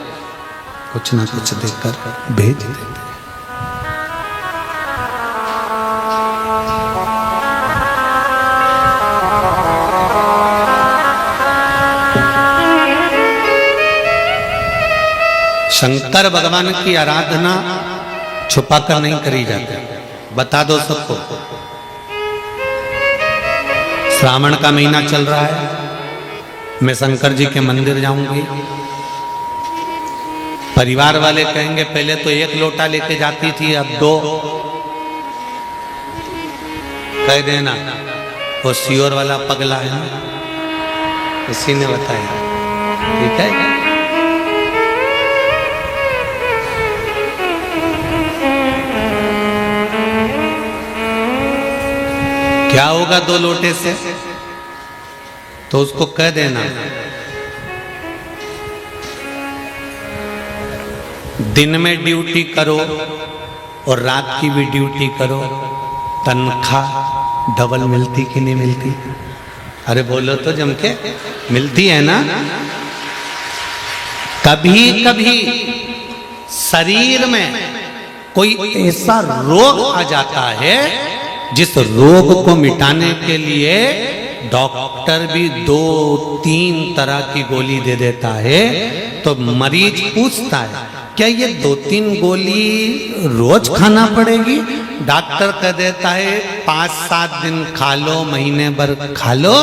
कुछ ना कुछ देकर भेज देते। शंकर भगवान की आराधना छुपाकर नहीं करी जाती। बता दो सबको, श्रावण का महीना चल रहा है, मैं शंकर जी के मंदिर जाऊंगी। परिवार वाले कहेंगे पहले तो 1 लोटा लेके जाती थी, अब 2। कह देना वो सियोर वाला पगला है ना, इसी ने बताया। ठीक है, क्या होगा 2 लोटे से? तो उसको कह देना दिन में ड्यूटी करो और रात की भी ड्यूटी करो, तनख्वाह डबल मिलती कि नहीं मिलती? अरे बोलो तो जम के, मिलती है ना। कभी कभी शरीर में कोई ऐसा रोग आ जाता है जिस रोग को मिटाने के लिए डॉक्टर भी 2-3 तरह की गोली दे देता है। तो मरीज पूछता है क्या ये 2-3 गोली रोज खाना पड़ेगी? डॉक्टर कह देता है 5-7 दिन खा लो, महीने भर खा लो,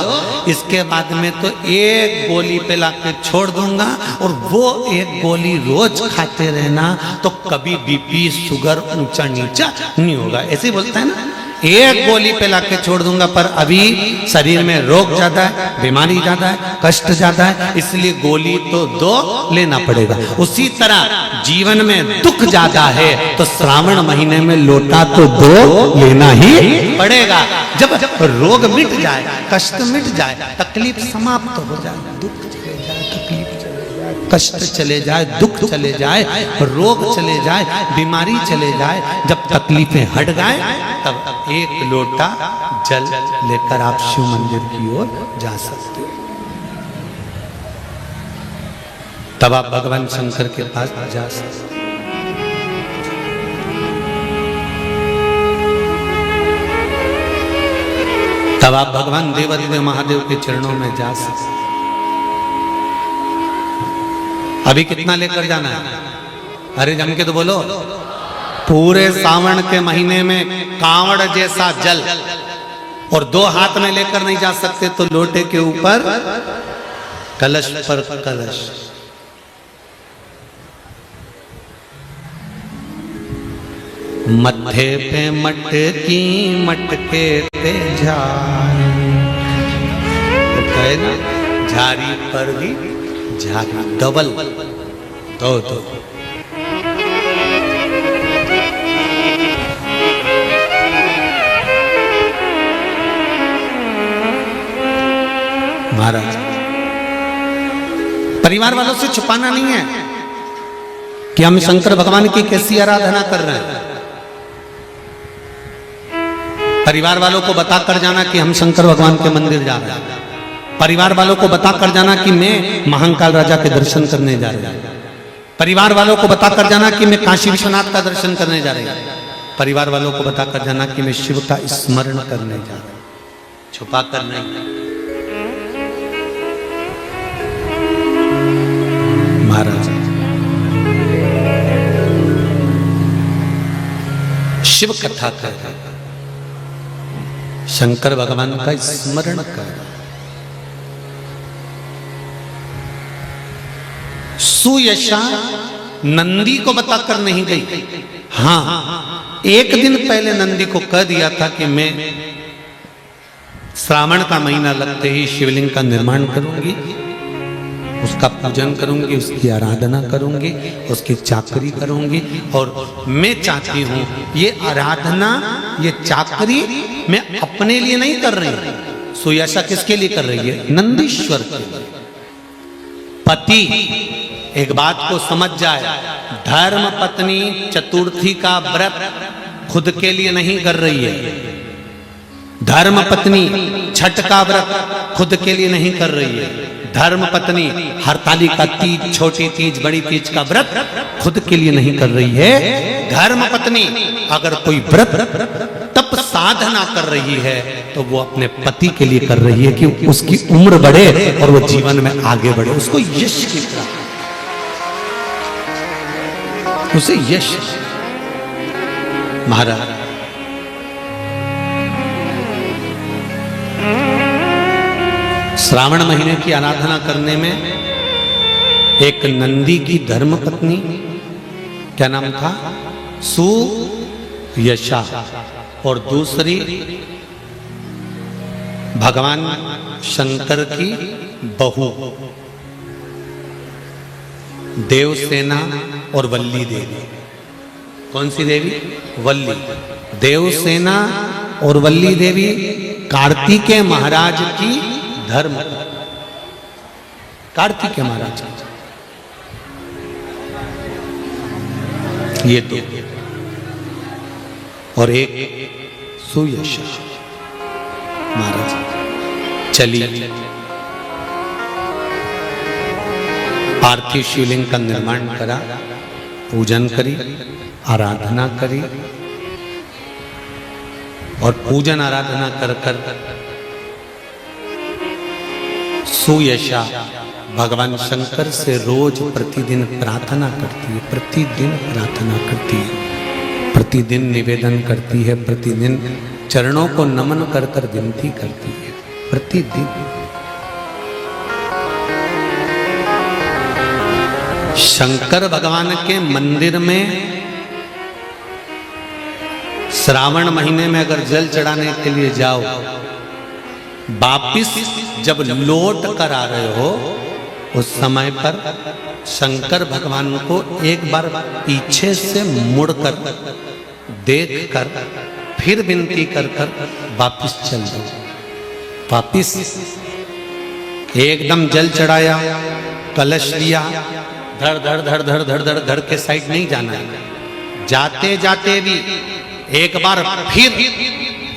इसके बाद में तो 1 गोली पे लाके छोड़ दूंगा, और वो 1 गोली रोज खाते रहना तो कभी बीपी शुगर ऊंचा नीचा नहीं होगा। ऐसे ही बोलता है ना, 1 गोली पे लाके छोड़ दूंगा, पर अभी शरीर में रोग ज्यादा है, बीमारी ज्यादा है, कष्ट ज्यादा है, इसलिए गोली तो 2 लेना पड़ेगा। उसी तरह जीवन में दुख ज्यादा है तो श्रावण महीने में लोटा तो 2 लेना ही पड़ेगा। जब रोग मिट जाए, कष्ट मिट जाए, तकलीफ समाप्त हो जाए, दुख चले जाए, तकलीफ चले जाए, कष्ट चले जाए, दुख चले जाए, रोग चले जाए, बीमारी चले जाए, जब तकलीफें हट जाए तब 1 लोटा जल लेकर आप शिव मंदिर की ओर जा सकते हो। तब आप भगवान शंकर के पास जा सकते। तब आप भगवान देवादिदेव महादेव के चरणों में जा सकते। अभी कितना लेकर जाना है? अरे जम के तो बोलो। पूरे सावन के महीने में कांवड़ जैसा जल, और 2 हाथ में लेकर नहीं जा सकते तो लोटे के ऊपर कलश पर कलश। मत्थे पे मटकी मटके पे झारी, तो कहे ना झारी पर भी झारी, डबल 2। महाराज, परिवार वालों से छुपाना नहीं है कि हम शंकर भगवान की कैसी आराधना कर रहे हैं। परिवार वालों को बताकर जाना कि हम शंकर भगवान के मंदिर जा रहे हैं। परिवार वालों को बताकर जाना कि मैं महाकाल राजा के दर्शन करने जा रहा हूं। परिवार वालों को बताकर जाना कि मैं काशी विश्वनाथ का दर्शन करने जा रहा हूं। परिवार वालों को बताकर जाना कि मैं शिव का स्मरण करने जा रहा हूं। छुपा कर नहीं। महाराज शिव कथा कर रहे हैं, शंकर भगवान का स्मरण कर रहे हैं। सुयशा नंदी को बताकर नहीं गई। हाँ, एक दिन पहले नंदी को कह दिया था कि मैं श्रावण का महीना लगते ही शिवलिंग का निर्माण करूंगी, उसका पूजन करूंगी, उसकी आराधना करूंगी, उसकी चाकरी करूंगी। और मैं चाहती हूं ये आराधना, ये चाकरी मैं अपने लिए नहीं कर रही। सुयशा किसके लिए कर रही है? नंदीश्वर के लिए। पति एक बात को समझ जाए, धर्म पत्नी चतुर्थी का व्रत खुद के लिए नहीं कर रही है। धर्म पत्नी छठ का व्रत खुद के लिए नहीं कर रही है। धर्म पत्नी हरतालिका तीज, छोटी तीज, बड़ी तीज का व्रत खुद के लिए नहीं कर रही है। धर्म पत्नी अगर कोई व्रत तप साधना कर रही है तो वो अपने पति के लिए कर रही है कि उसकी उम्र बढ़े और वो जीवन में आगे बढ़े, उसको यश की प्राप्ति, उसे यश। महाराज श्रावण महीने की आराधना करने में एक नंदी की धर्म पत्नी, क्या नाम था? सुयशा, और दूसरी भगवान शंकर की बहू देवसेना और वल्ली देवी। कौन सी देवी? वल्ली। देवसेना और वल्ली देवी कार्तिकेय महाराज की धर्म, कार्तिकेय महाराज ये दो, और एक सुयशा महाराज। चलिए पार्थिव शिवलिंग का निर्माण करा, पूजन करी, आराधना करी, और पूजन आराधना कर कर सुयशा भगवान शंकर से रोज प्रतिदिन प्रार्थना करती है, प्रतिदिन प्रार्थना करती है, प्रतिदिन निवेदन करती है, प्रतिदिन चरणों को नमन कर कर विनती करती है, प्रतिदिन। शंकर भगवान के मंदिर में श्रावण महीने में अगर जल चढ़ाने के लिए जाओ, वापिस जब लौट कर आ रहे हो उस समय पर शंकर भगवान को एक बार पीछे से मुड़कर देख कर फिर विनती कर कर वापिस चल दो। वापिस एकदम जल चढ़ाया, कलश लिया, धड़ धड़ धड़ धड़ धड़ धड़ धड़ के साइड नहीं जाना है। जाते जाते भी एक बार फिर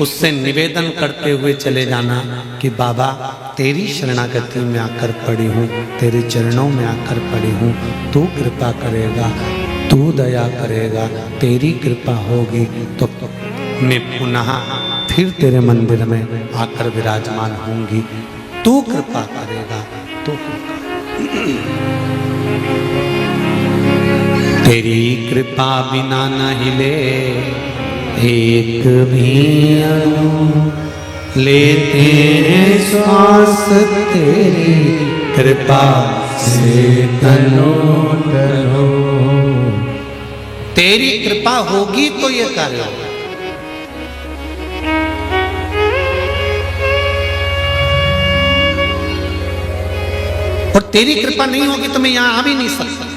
उससे निवेदन करते हुए चले जाना कि बाबा तेरी शरणागति में आकर पड़ी हूँ, तेरे चरणों में आकर पड़ी हूँ, तू कृपा करेगा, तू दया करेगा, तेरी कृपा होगी तो मैं पुनः फिर तेरे मंदिर में आकर विराजमान होंगी, तू कृपा करेगा तो। तेरी कृपा बिना न हिले एक भी अणु, लेते हैं श्वास तेरी कृपा से तनो तनो। तेरी कृपा होगी तो ये कार्य होगा। और तेरी कृपा नहीं होगी तो मैं यहां आ भी नहीं सकता।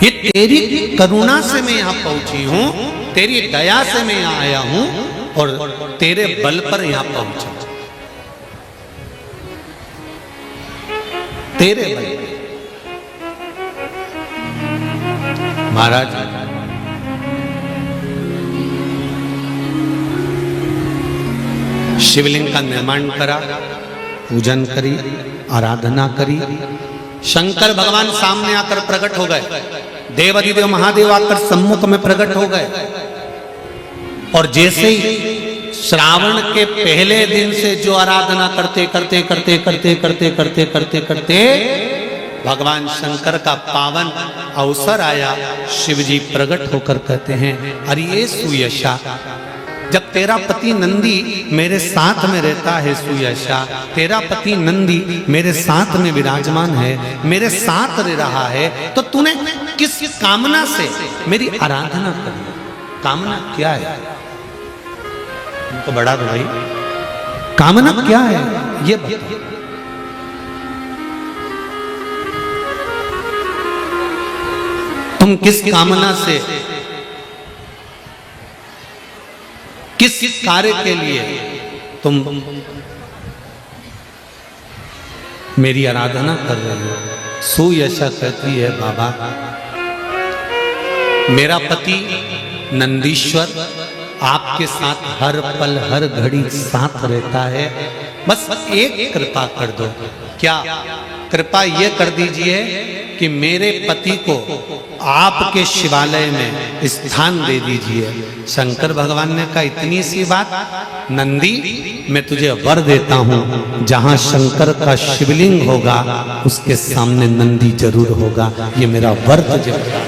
ये तेरी करुणा से मैं यहां पहुंची हूं, तेरी दया से मैं यहां आया हूं, और तेरे बल पर यहां पहुंचा, तेरे बल। महाराज शिवलिंग का निर्माण करा, पूजन करी, आराधना करी। शंकर भगवान सामने आकर प्रकट हो गए, देवाधिदेव महादेव आकर सम्मुख में प्रकट हो गए। और जैसे ही श्रावण के पहले दिन से जो आराधना करते करते करते करते करते करते करते करते भगवान शंकर का पावन अवसर आया। शिव जी प्रकट होकर कहते हैं, अरे सुयशा, जब तेरा पति नंदी मेरे साथ में रहता है, सुयशा तेरा पति नंदी मेरे साथ में विराजमान है, मेरे साथ रह रहा है, तो तूने किस कामना से मेरी आराधना करी? कामना क्या है? तुमको बड़ा दो भाई, कामना क्या है ये बताओ। तुम किस कामना से, किस कार्य के लिए तुम मेरी आराधना कर रहे हो? सुयशा कहती है, बाबा मेरा पति नंदीश्वर आपके साथ हर पल हर घड़ी साथ रहता है, बस एक कृपा कर दो। क्या कृपा ये कर दीजिए कि मेरे पति को आपके शिवालय में स्थान दे दीजिए। शंकर भगवान ने कहा, इतनी सी बात? नंदी मैं तुझे वर देता हूं, जहां शंकर का शिवलिंग होगा उसके सामने नंदी जरूर होगा, ये मेरा वर तुझे बता।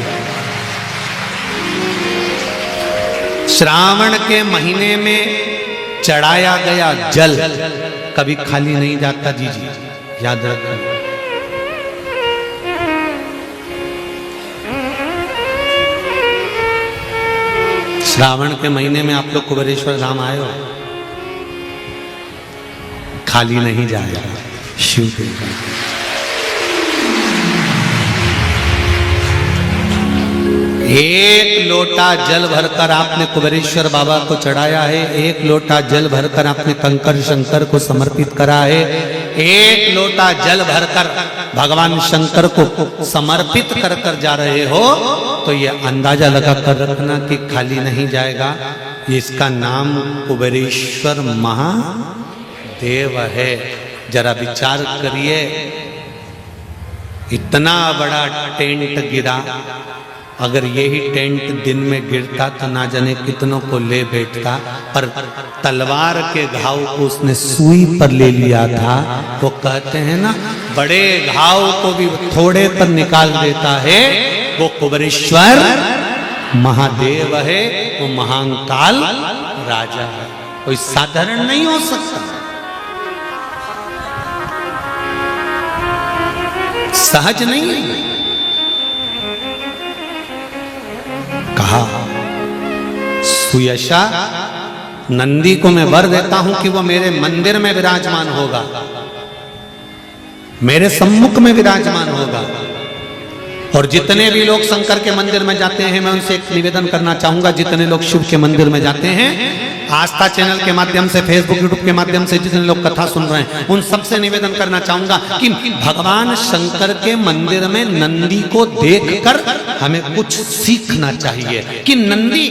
श्रावण के महीने में चढ़ाया गया जल कभी खाली नहीं जाता। जी जी याद रखना। श्रावण के महीने में आप लोग कुबेरेश्वर धाम आए हो, खाली नहीं जाएगा शिव के। एक लोटा जल भरकर आपने कुबेरेश्वर बाबा को चढ़ाया है, एक लोटा जल भरकर आपने कंकर शंकर को समर्पित करा है, एक लोटा जल भरकर भगवान शंकर को समर्पित कर कर जा रहे हो, तो ये अंदाजा लगा कर रखना कि खाली नहीं जाएगा। इसका नाम कुबेरेश्वर महादेव है। जरा विचार करिए, इतना बड़ा टेंट गिरा, अगर यही टेंट दिन में गिरता तो ना जाने कितनों को ले बैठता, पर तलवार के घाव को उसने सुई पर ले लिया था। तो कहते हैं ना, बड़े घाव को भी थोड़े पर निकाल देता है, वो कुबेरेश्वर महादेव है, वो महाकाल राजा है, कोई साधारण नहीं हो सकता। सहज नहीं है। कहा, सुयशा नंदी को मैं वर देता हूं कि वो मेरे मंदिर में विराजमान होगा, मेरे सम्मुख में विराजमान होगा। और जितने भी लोग शंकर के मंदिर में जाते हैं, मैं उनसे एक निवेदन करना चाहूंगा, जितने लोग शिव के मंदिर में जाते हैं, आस्था चैनल के माध्यम से, फेसबुक यूट्यूब के माध्यम से जितने लोग कथा सुन रहे हैं, उन सबसे निवेदन करना चाहूंगा कि भगवान शंकर के मंदिर में नंदी को देखकर हमें कुछ सीखना चाहिए कि नंदी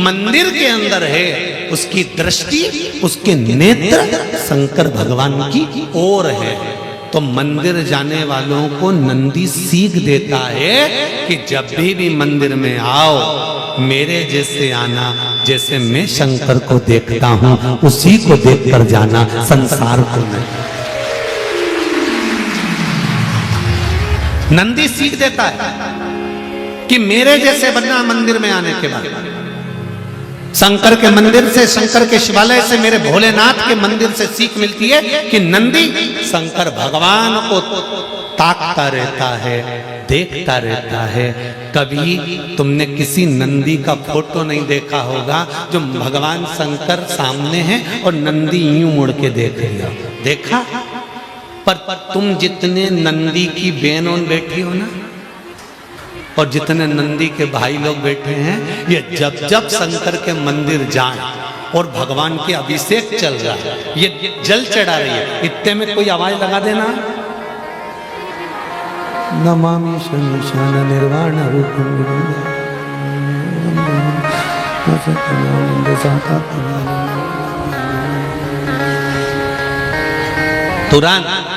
मंदिर के अंदर है, उसकी दृष्टि, उसके नेत्र शंकर भगवान की ओर है। तो मंदिर जाने वालों को नंदी सीख देता है कि जब भी मंदिर में आओ, मेरे जैसे आना, जैसे मैं शंकर को देखता हूं उसी को देखकर जाना, संसार को नहीं। नंदी सीख देता है कि मेरे जैसे बनना मंदिर में आने के बाद। शंकर के मंदिर से, शंकर के शिवालय से, मेरे भोलेनाथ के मंदिर से सीख मिलती है कि नंदी शंकर भगवान को ताकता रहता है, देखता रहता है। कभी तुमने किसी नंदी का फोटो नहीं देखा होगा जो भगवान शंकर सामने है और नंदी यूं मुड़ के देख रही हो, देखा? पर तुम जितने नंदी की बहनों बैठी हो ना, और जितने नंदी के भाई लोग बैठे हैं, ये जब जब शंकर के मंदिर जाएं और भगवान के अभिषेक चल रहा है, ये जल चढ़ा रही है, इतने में कोई आवाज लगा देना, नमामि शंशान निर्वाण रूपम तुरंत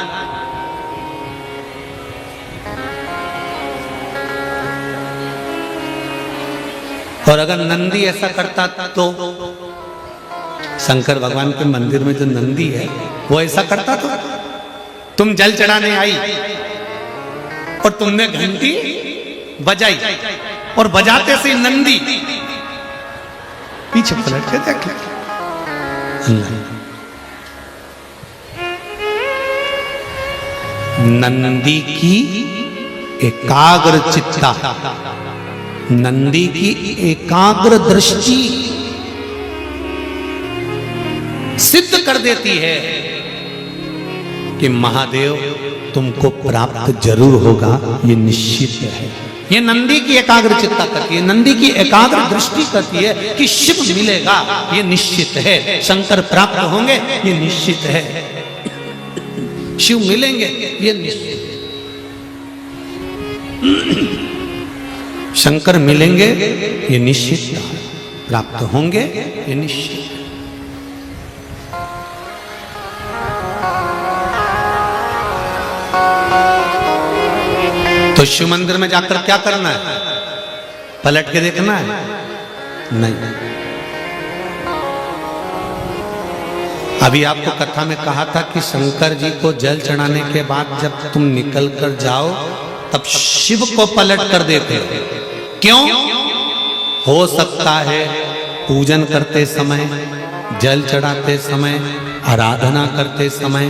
और अगर नंदी ऐसा करता तो शंकर भगवान के मंदिर में जो नंदी है वो ऐसा करता तो तुम जल चढ़ाने आई और तुमने घंटी बजाई और बजाते से नंदी पीछे पलट के देख नंदी की एकाग्र चित्ता, नंदी की एकाग्र दृष्टि सिद्ध कर देती है कि महादेव तुमको प्राप्त जरूर होगा, ये निश्चित है। ये नंदी की एकाग्र चित्ता करती है, नंदी की एकाग्र दृष्टि करती है कि शिव मिलेगा, ये निश्चित है। शंकर प्राप्त होंगे, ये निश्चित है। शिव मिलेंगे, ये निश्चित। शंकर मिलेंगे, ये निश्चित। प्राप्त होंगे, ये निश्चित। तो शिव मंदिर में जाकर क्या करना है? पलट के देखना है? नहीं। अभी आपको कथा में कहा था कि शंकर जी को जल चढ़ाने के बाद जब तुम निकल कर जाओ तब शिव को पलट कर देते। क्यों? हो सकता है पूजन करते समय, जल चढ़ाते समय, आराधना करते समय,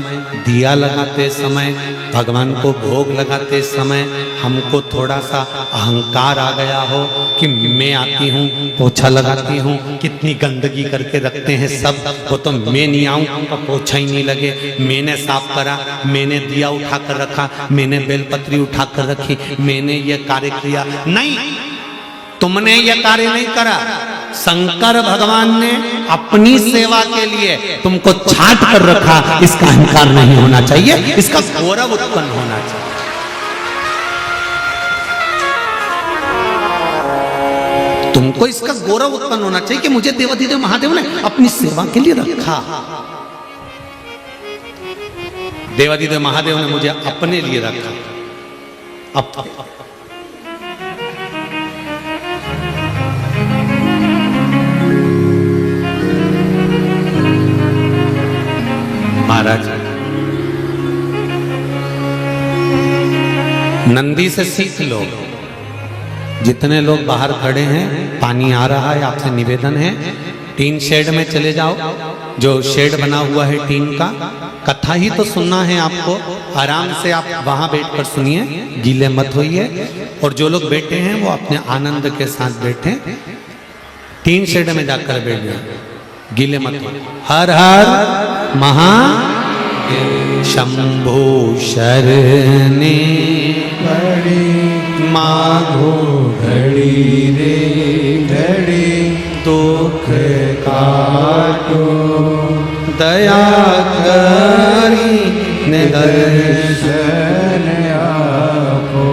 दिया लगाते समय, भगवान को भोग लगाते समय हमको थोड़ा सा अहंकार आ गया हो कि मैं आती हूँ, पोछा लगाती हूँ, कितनी गंदगी करके रखते हैं सब, वो तो मैं नहीं आऊँ तो पोछा ही नहीं लगे, मैंने साफ करा, मैंने दिया उठा कर रखा, मैंने बेलपत्री उठा कर रखी, मैंने ये कार्य किया। नहीं, तुमने ये कार्य नहीं करा। शंकर भगवान ने अपनी सेवा के लिए तुमको छांट कर रखा। इसका अहंकार नहीं होना चाहिए, इसका गौरव उत्पन्न होना चाहिए। तुमको इसका गौरव उत्पन्न होना चाहिए कि मुझे देवाधिदेव महादेव ने अपनी सेवा के लिए रखा। देवाधिदेव महादेव ने मुझे अपने लिए रखा। अब महाराज नंदी से सीख लो। जितने लोग बाहर खड़े हैं, पानी आ रहा है, आपसे निवेदन है टीन शेड में चले जाओ। जो शेड बना हुआ है टीन का, कथा ही तो सुनना है आपको, आराम से आप वहां बैठकर सुनिए, गीले मत होइए। और जो लोग बैठे हैं वो अपने आनंद के साथ बैठे, टीन शेड में जाकर बैठ जाए, गीले मत हो। हर हर महा शंभो शरणे घड़ी माघो घड़ी रे घड़ी दुख काटो दया करी दर्शन आपो।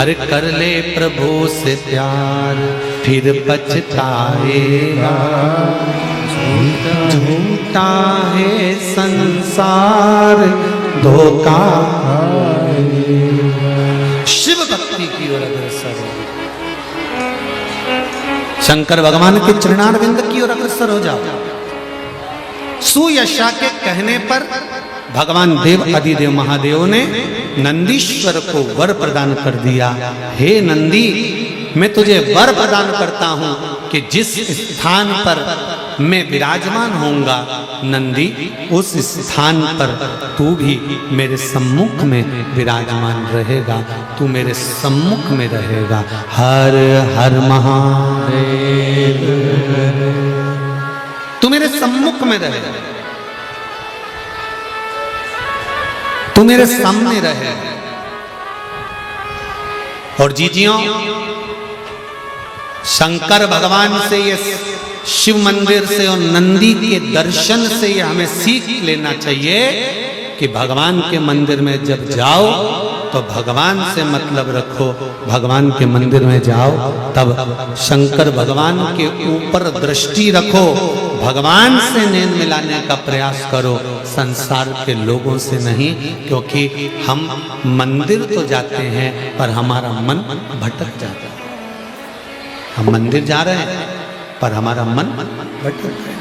अरे कर ले प्रभु से प्यार फिर पछताएगा, झूठा है संसार धोखा। शिव भक्ति की ओर अग्रसर हो, शंकर भगवान के चरणारविंद की ओर अग्रसर हो जाओ। सुयशा के कहने पर भगवान देव आदिदेव महादेव ने नंदीश्वर को वर प्रदान कर दिया। हे नंदी, मैं तुझे वर प्रदान करता हूं कि जिस स्थान पर मैं विराजमान होऊंगा नंदी, उस स्थान पर तू भी मेरे सम्मुख में विराजमान रहेगा, तू मेरे सम्मुख में रहेगा। हर हर महादेव, तू मेरे सम्मुख में रहेगा, तू मेरे सामने रहे। और जीजियों, शंकर भगवान से, ये शिव मंदिर से और नंदी के दर्शन से ये हमें सीख लेना चाहिए कि भगवान के मंदिर में जब जाओ तो भगवान से मतलब रखो। भगवान के मंदिर में जाओ तब शंकर भगवान के ऊपर दृष्टि रखो, भगवान से नैन मिलाने का प्रयास करो, संसार के लोगों से नहीं। क्योंकि हम मंदिर तो जाते हैं पर हमारा मन भटक जाता है। हम मंदिर जा रहे हैं पर हमारा मन भटक रहा है।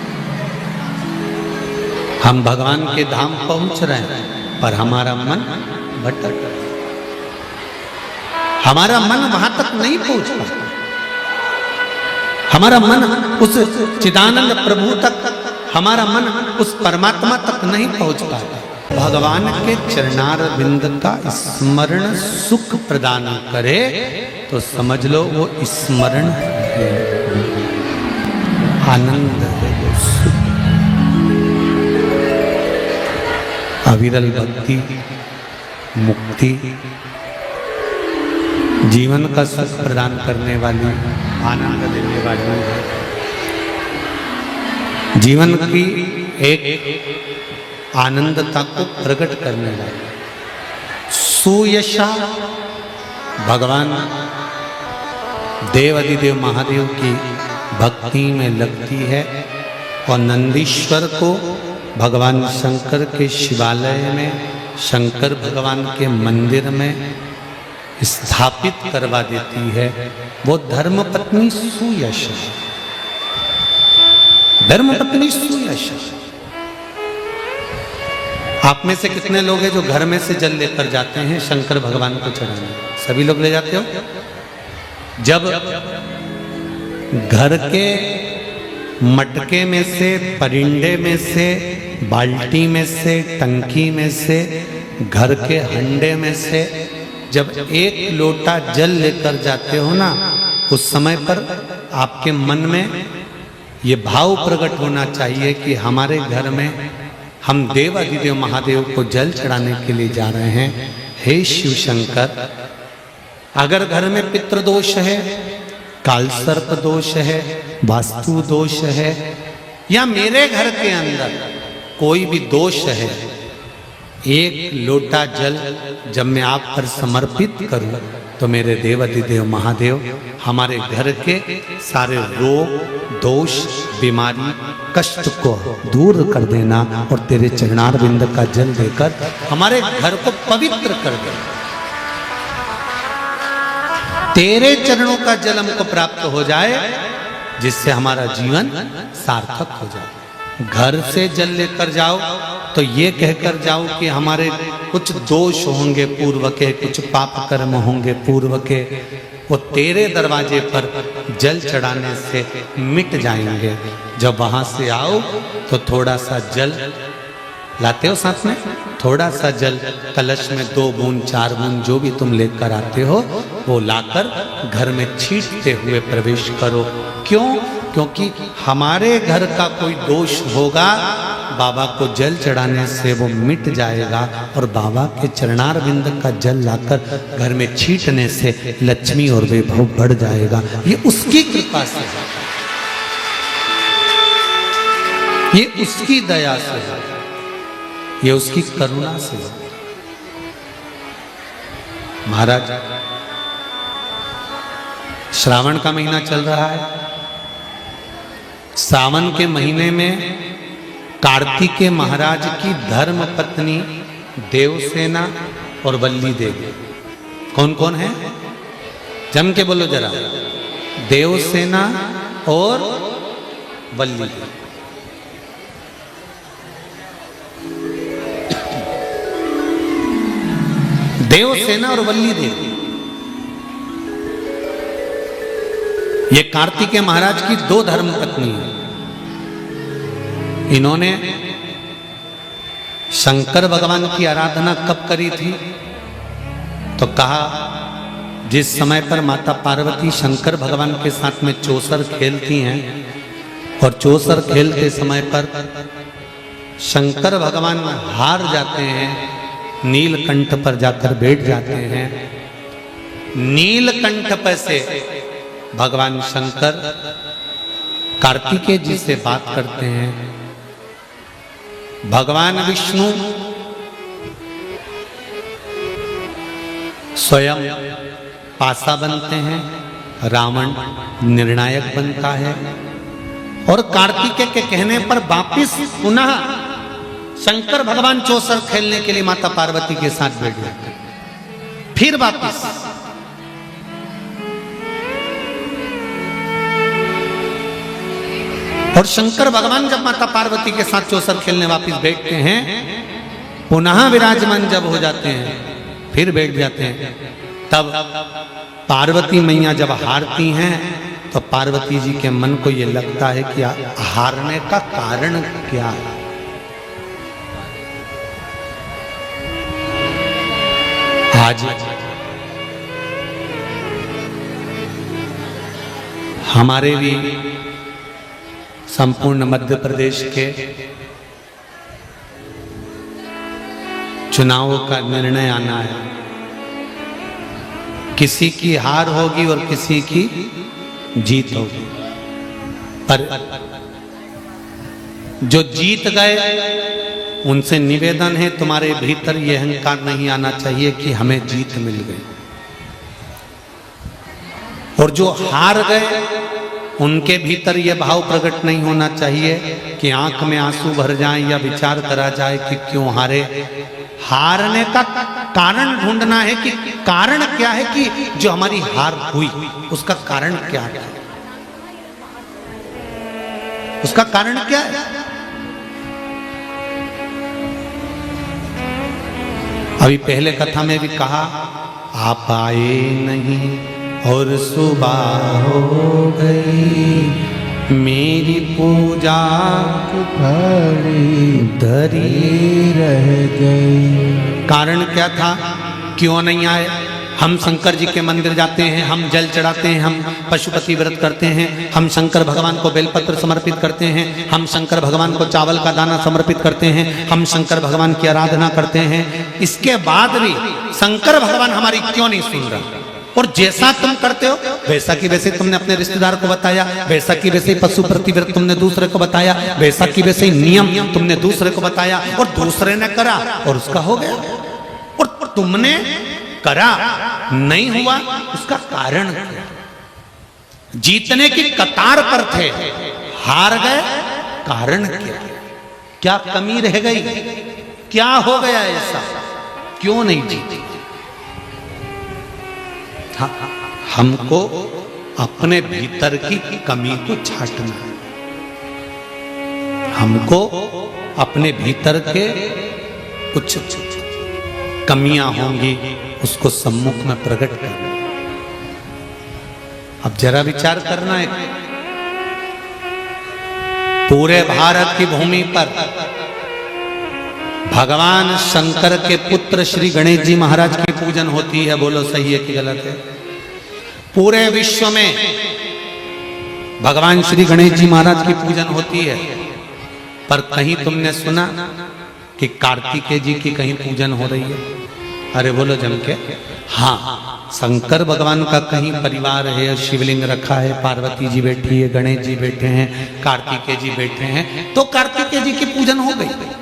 हम भगवान के धाम पहुंच रहे हैं पर हमारा मन भटक रहा है। हमारा मन वहां तक नहीं पहुंच पाता, हमारा मन उस चिदानंद प्रभु तक, हमारा मन उस परमात्मा तक नहीं पहुंच पाता। भगवान के चरणार बिंद का स्मरण सुख प्रदान करे तो समझ लो वो स्मरण है, आनंद है, वो सुख, अविरल भक्ति, मुक्ति, जीवन का सुख प्रदान करने वाली, आनंद देने वाली है, जीवन की एक आनंदता को प्रकट करने वाली। सुयशा भगवान देव अधिदेव महादेव की भक्ति में लगती है और नंदीश्वर को भगवान शंकर के शिवालय में, शंकर भगवान के मंदिर में स्थापित करवा देती है। वो धर्मपत्नी सुयशा, धर्मपत्नी सुयशा। आप में से कितने लोग हैं जो घर में से जल लेकर जाते हैं शंकर भगवान को चढ़ाने? सभी लोग ले जाते हो? जब घर के मटके में से, परिंडे में से, बाल्टी में से, टंकी में से, घर के हंडे में से जब एक लोटा जल लेकर जाते हो ना, उस समय पर आपके मन में ये भाव प्रकट होना चाहिए कि हमारे घर में हम देव अधिदेव महादेव को जल चढ़ाने के लिए जा रहे हैं। हे शिव शंकर, अगर घर में पितृदोष है, कालसर्प दोष है, वास्तु दोष है, या मेरे घर के अंदर कोई भी दोष है, एक लोटा जल जब मैं आप पर समर्पित करूं तो मेरे देव अधिदेव महादेव हमारे घर के सारे रोग, दोष, बीमारी, कष्ट को दूर कर देना और तेरे चरणार बिंद का जल देकर हमारे घर को पवित्र कर देना। तेरे चरणों का जल हमको प्राप्त हो जाए जिससे हमारा जीवन सार्थक हो जाए। घर से जल लेकर जाओ तो ये कहकर जाओ कि हमारे कुछ दोष होंगे पूर्व के, कुछ पाप कर्म होंगे पूर्व के, वो तेरे दरवाजे पर जल चढ़ाने से मिट जाएंगे। जब वहां से आओ तो थोड़ा सा जल लाते हो साथ में, थोड़ा सा जल कलश में 2 बूंद 4 बूंद जो भी तुम लेकर आते हो वो लाकर घर में छींटते हुए प्रवेश करो। क्यों? क्योंकि हमारे घर का कोई दोष होगा, बाबा को जल चढ़ाने से वो मिट जाएगा और बाबा के चरणार बिंद का जल लाकर घर में छींटने से लक्ष्मी और वैभव बढ़ जाएगा। ये उसकी कृपा से है, ये उसकी दया से है, ये उसकी करुणा से है। महाराज, श्रावण का महीना चल रहा है। सावन के महीने में कार्तिकेय महाराज की धर्म पत्नी देवसेना और वल्ली देवी, कौन कौन है? जम के बोलो जरा। देवसेना और वल्ली। देवसेना और वल्ली देवी, ये कार्तिकेय महाराज की 2 धर्म पत्नी हैं। इन्होंने शंकर भगवान की आराधना कब करी थी? तो कहा जिस समय पर माता पार्वती शंकर भगवान के साथ में चौसर खेलती हैं और चौसर खेलते समय पर शंकर भगवान हार जाते हैं, नीलकंठ पर जाकर बैठ जाते हैं। नीलकंठ पर से भगवान शंकर कार्तिकेय जी से बात करते हैं। भगवान विष्णु स्वयं पासा बनते हैं, रावण निर्णायक बनता है और कार्तिकेय के कहने पर वापिस पुनः शंकर भगवान चौसर खेलने के लिए माता पार्वती के साथ बैठ जाते हैं। फिर वापिस और शंकर भगवान जब माता पार्वती के साथ चौसर खेलने वापिस बैठते हैं, पुनः विराजमान जब हो जाते हैं, फिर बैठ जाते हैं, तब पार्वती मैया जब हारती हैं तो पार्वती जी के मन को ये लगता है कि हारने का कारण क्या है। आज हमारे भी संपूर्ण मध्य प्रदेश के चुनावों का निर्णय आना है। किसी की हार होगी और किसी की जीत होगी, पर जो जीत गए उनसे निवेदन है तुम्हारे भीतर यह अहंकार नहीं आना चाहिए कि हमें जीत मिल गई, और जो हार गए उनके भीतर यह भाव प्रकट नहीं होना चाहिए कि आंख में आंसू भर जाएं या विचार करा जाए कि क्यों हारे। हारने का कारण ढूंढना है कि कारण क्या है कि जो हमारी हार हुई उसका कारण क्या है, उसका कारण क्या है। अभी पहले कथा में भी कहा, आप आए नहीं और सुबह हो गई, मेरी पूजा धरी रह गई। कारण क्या था, क्यों नहीं आए। हम शंकर जी के मंदिर जाते हैं, हम जल चढ़ाते हैं, हम पशुपति व्रत करते हैं, हम शंकर भगवान को बेलपत्र समर्पित करते हैं, हम शंकर भगवान को चावल का दाना समर्पित करते हैं, हम शंकर भगवान की आराधना करते हैं। इसके बाद भी शंकर भगवान हमारी क्यों नहीं सुन रहा। और जैसा तुम करते हो वैसा की वैसे तुमने अपने रिश्तेदार को बताया, वैसा की वैसे पशु प्रतिव्रत तुमने दूसरे को बताया, वैसा की वैसे नियम तुमने दूसरे को बताया, और दूसरे ने करा और उसका हो गया, और तुमने करा नहीं हुआ, उसका कारण क्या। जीतने की कतार पर थे, हार गए, कारण क्या, क्या कमी रह गई, क्या हो गया ऐसा, क्यों नहीं जीते। हमको अपने भीतर की कमी को छांटना है, हमको अपने भीतर के कुछ कमियां होंगी उसको सम्मुख में प्रकट करना। अब जरा विचार करना है, पूरे भारत की भूमि पर भगवान शंकर के पुत्र श्री गणेश जी महाराज की पूजन होती है। बोलो सही है कि गलत है। पूरे विश्व में भगवान श्री गणेश जी महाराज की पूजन होती है, पर कहीं तुमने सुना कि कार्तिकेय जी की कहीं पूजन हो रही है। अरे बोलो जम के। हाँ, शंकर भगवान का कहीं परिवार है, शिवलिंग रखा है, पार्वती जी बैठी है, गणेश जी बैठे हैं, कार्तिकेय जी बैठे हैं, तो कार्तिकेय जी की पूजन हो गई।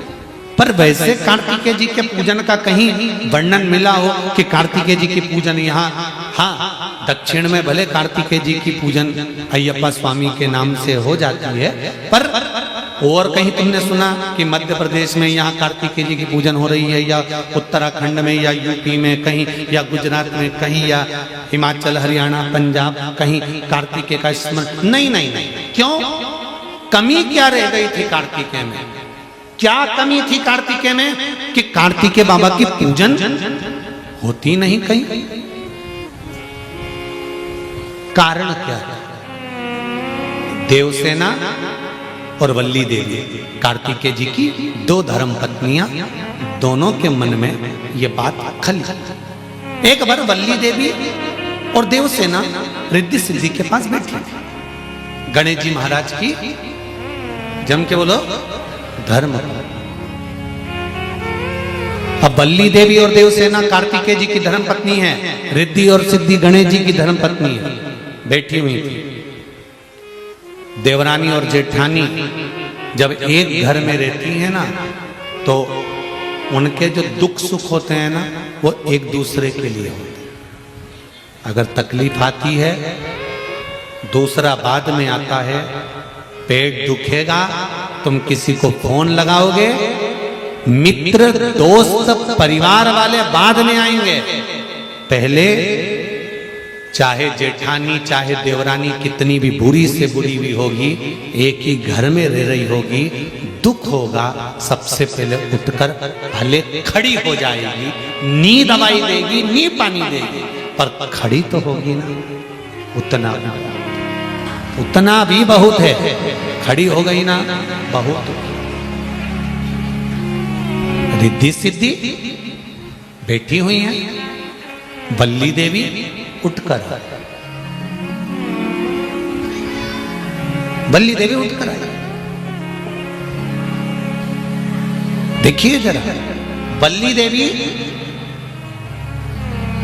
पर वैसे कार्तिकेय जी के पूजन का कहीं वर्णन मिला हो कि कार्तिकेय जी की पूजन यहाँ, हाँ दक्षिण में भले कार्तिकेय जी की पूजन अय्यप्पा स्वामी के नाम से हो जाती है, पर और कहीं तुमने सुना कि मध्य प्रदेश में यहाँ कार्तिकेय जी की पूजन हो रही है, या उत्तराखंड में, या यूपी में कहीं, या गुजरात में कहीं, या हिमाचल हरियाणा पंजाब कहीं कार्तिकेय का स्मरण। नहीं नहीं नहीं, क्यों, कमी क्या रह गई थी कार्तिकेय में, क्या कमी थी कार्तिकेय में कि कार्तिकेय बाबा की पूजन होती नहीं कहीं। कारण क्या है, देवसेना और वल्ली देवी कार्तिकेय जी की दो धर्म पत्नियां, दोनों के मन में ये बात खली। एक बार वल्ली देवी और देवसेना रिद्धि सिद्धि के पास बैठी, गणेश जी महाराज की जम के बोलो धर्म। अब वल्ली देवी और देवसेना कार्तिकेय जी की धर्म पत्नी है, रिद्धि और सिद्धि गणेश जी की धर्म पत्नी है, बैठी हुई थी। देवरानी और जेठानी जब एक घर में रहती है ना, तो उनके जो दुख सुख होते हैं ना, वो एक दूसरे के लिए होते हैं। अगर तकलीफ आती है, दूसरा बाद में आता है, पेट दुखेगा, तुम किसी को फोन लगाओगे, मित्र दोस्त परिवार वाले बाद में आएंगे, पहले चाहे जेठानी चाहे देवरानी कितनी भी बुरी से बुरी भी होगी, एक ही घर में रह रही होगी, दुख होगा, सबसे पहले उठकर भले खड़ी हो जाएगी, नी दवाई देगी, नी पानी देगी, पर खड़ी तो होगी ना, उतना भी बहुत है। खड़ी हो गई ना बहुत। रिद्धि सिद्धि बैठी हुई है, बल्ली देवी उठकर, बल्ली देवी उठकर आई। देखिए जरा, बल्ली देवी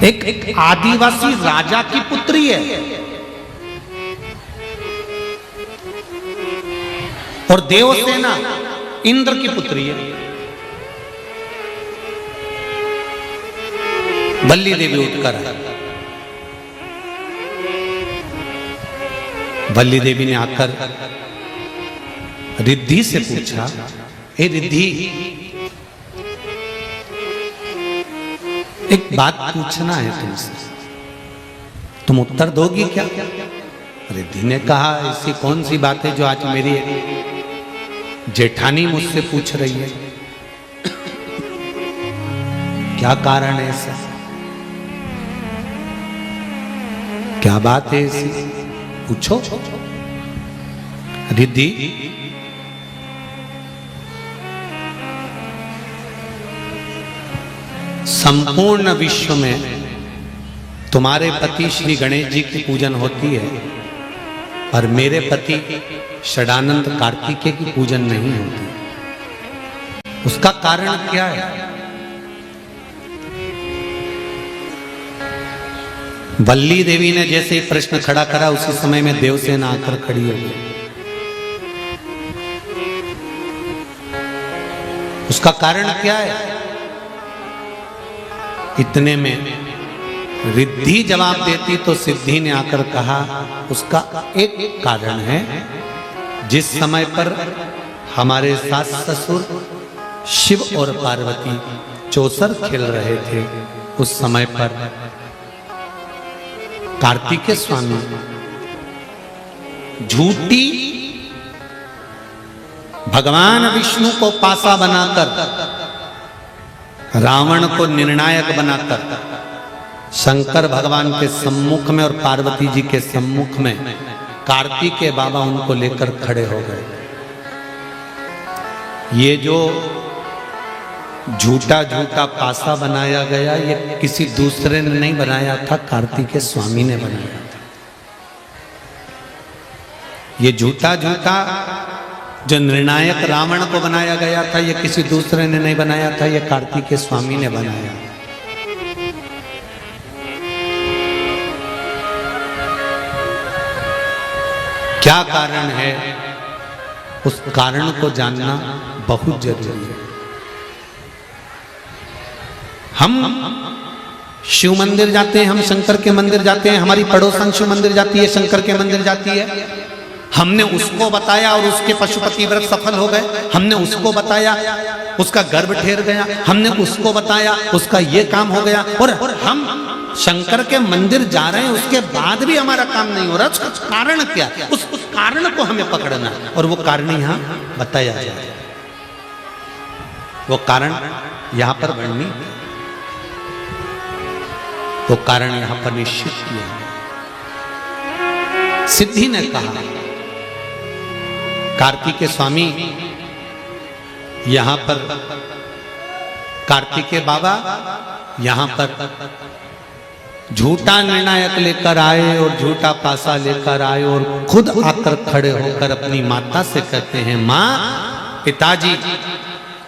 एक आदिवासी राजा की पुत्री है और देवसेना इंद्र की पुत्री है। बल्ली देवी उठकर आई। बल्ली देवी ने आकर रिद्धि से पूछा, हे रिद्धि, एक बात पूछना है तुमसे, तुम उत्तर दोगी क्या? रिद्धि ने कहा, ऐसी कौन सी बात है जो आज मेरी जेठानी मुझसे पूछ रही है? क्या कारण है ऐसा? क्या बात है ऐसी? पूछो। रिद्धि, संपूर्ण विश्व में तुम्हारे पति श्री गणेश जी की पूजन होती है और मेरे पति षडानंद कार्तिकेय की पूजन नहीं होती। उसका कारण क्या है? बल्ली देवी ने जैसे ही प्रश्न खड़ा करा, उसी समय में देवसेना आकर खड़ी हो गई। उसका कारण क्या है? इतने में रिद्धि जवाब देती तो सिद्धि ने आकर कहा, उसका एक कारण है, जिस समय पर हमारे सास ससुर शिव और पार्वती चौसर खेल रहे थे, उस समय पर कार्तिकेय स्वामी झूठी भगवान विष्णु को पासा बनाकर, रावण को निर्णायक बनाकर शंकर भगवान के सम्मुख में और पार्वती जी के सम्मुख में कार्तिकेय बाबा उनको लेकर खड़े हो गए। ये जो झूठा झूठा पासा बनाया गया, ये किसी दूसरे ने नहीं बनाया था, कार्तिकेय स्वामी ने बनाया था। ये झूठा झूठा जो निर्णायक रावण को बनाया गया था, ये किसी दूसरे ने नहीं बनाया था, ये कार्तिकेय स्वामी ने बनाया। क्या कारण है, उस कारण को जानना बहुत जरूरी है। हम शिव मंदिर जाते हैं, हम शंकर के मंदिर जाते हैं, हमारी पड़ोसन शिव मंदिर जाती है, शंकर के मंदिर जाती है। हमने उसको बताया और उसके पशुपति व्रत सफल हो गए। हमने उसको बताया, उसका गर्भ ठहर गया। हमने उसको बताया, उसका ये काम हो गया। और हम शंकर के मंदिर जा रहे हैं, उसके बाद भी हमारा काम नहीं हो रहा। उसका कारण क्या? उस कारण को हमें पकड़ना है और वो कारण यहाँ बताया जाए। वो कारण यहाँ पर वर्णित, वो कारण यहाँ पर निश्चित किया है। सिद्धि ने कहा, कार्तिकेय स्वामी यहां पर, कार्तिकेय बाबा यहां पर झूठा निर्णायक लेकर आए और झूठा पासा लेकर आए और खुद आकर खड़े होकर अपनी माता से कहते हैं, माँ, पिताजी